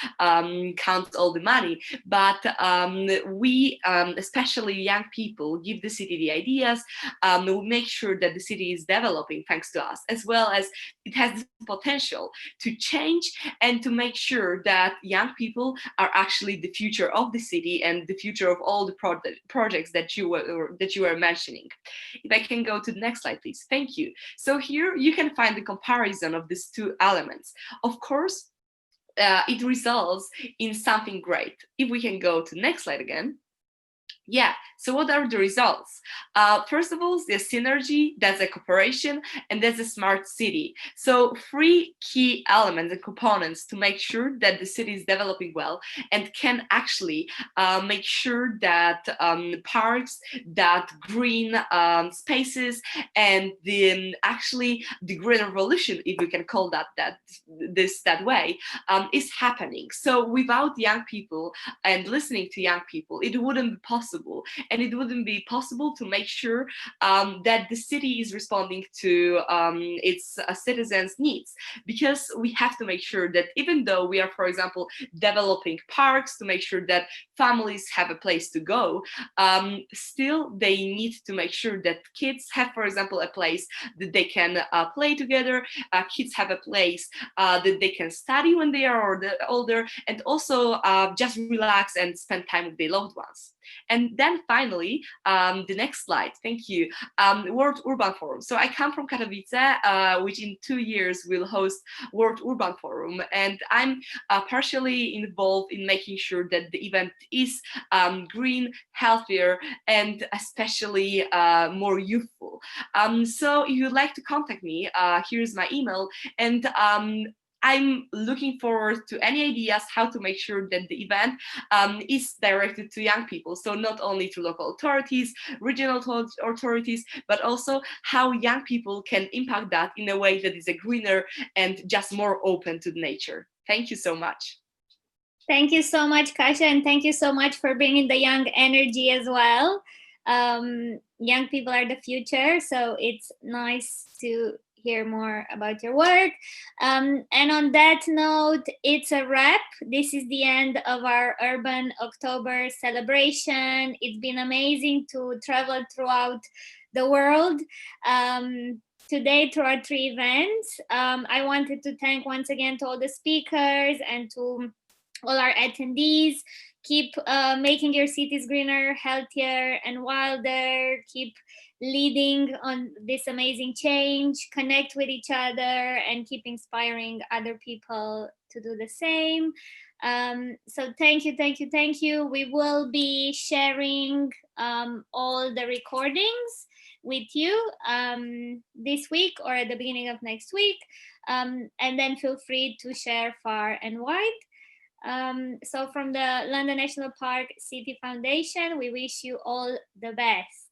counts all the money, but we, especially young people, give the city the ideas. We make sure that the city is developing thanks to us, as well as it has the potential to change and to make sure that young people are actually the future of the city and the future of all the projects that you were mentioning. If I can go to the next slide, please. Thank you. So here you can find the comparison of these two elements. Of course, it results in something great. If we can go to the next slide again. Yeah, so what are the results? First of all, there's synergy, there's a cooperation, and there's a smart city. So 3 key elements and components to make sure that the city is developing well and can actually make sure that parks, that green spaces, and actually the green revolution, if we can call that way, is happening. So without young people and listening to young people, it wouldn't be possible. And it wouldn't be possible to make sure that the city is responding to its citizens' needs, because we have to make sure that even though we are, for example, developing parks to make sure that families have a place to go, still they need to make sure that kids have, for example, a place that they can play together, kids have a place that they can study when they are older, and also just relax and spend time with their loved ones. And then finally, the next slide, thank you, World Urban Forum. So I come from Katowice, which in 2 years will host World Urban Forum. And I'm partially involved in making sure that the event is green, healthier, and especially more youthful. So if you'd like to contact me, here's my email. And I'm looking forward to any ideas how to make sure that the event is directed to young people. So not only to local authorities, regional authorities, but also how young people can impact that in a way that is a greener and just more open to nature. Thank you so much. Thank you so much, Kasia, and thank you so much for bringing the young energy as well. Young people are the future, so it's nice to hear more about your work. And on that note, it's a wrap. This is the end of our Urban October celebration. It's been amazing to travel throughout the world today through our 3 events. I wanted to thank once again to all the speakers and to all our attendees. Keep making your cities greener, healthier, and wilder. Keep leading on this amazing change. Connect with each other and keep inspiring other people to do the same. So thank you, thank you, thank you. We will be sharing all the recordings with you this week or at the beginning of next week. And then feel free to share far and wide. So from the London National Park City Foundation, we wish you all the best.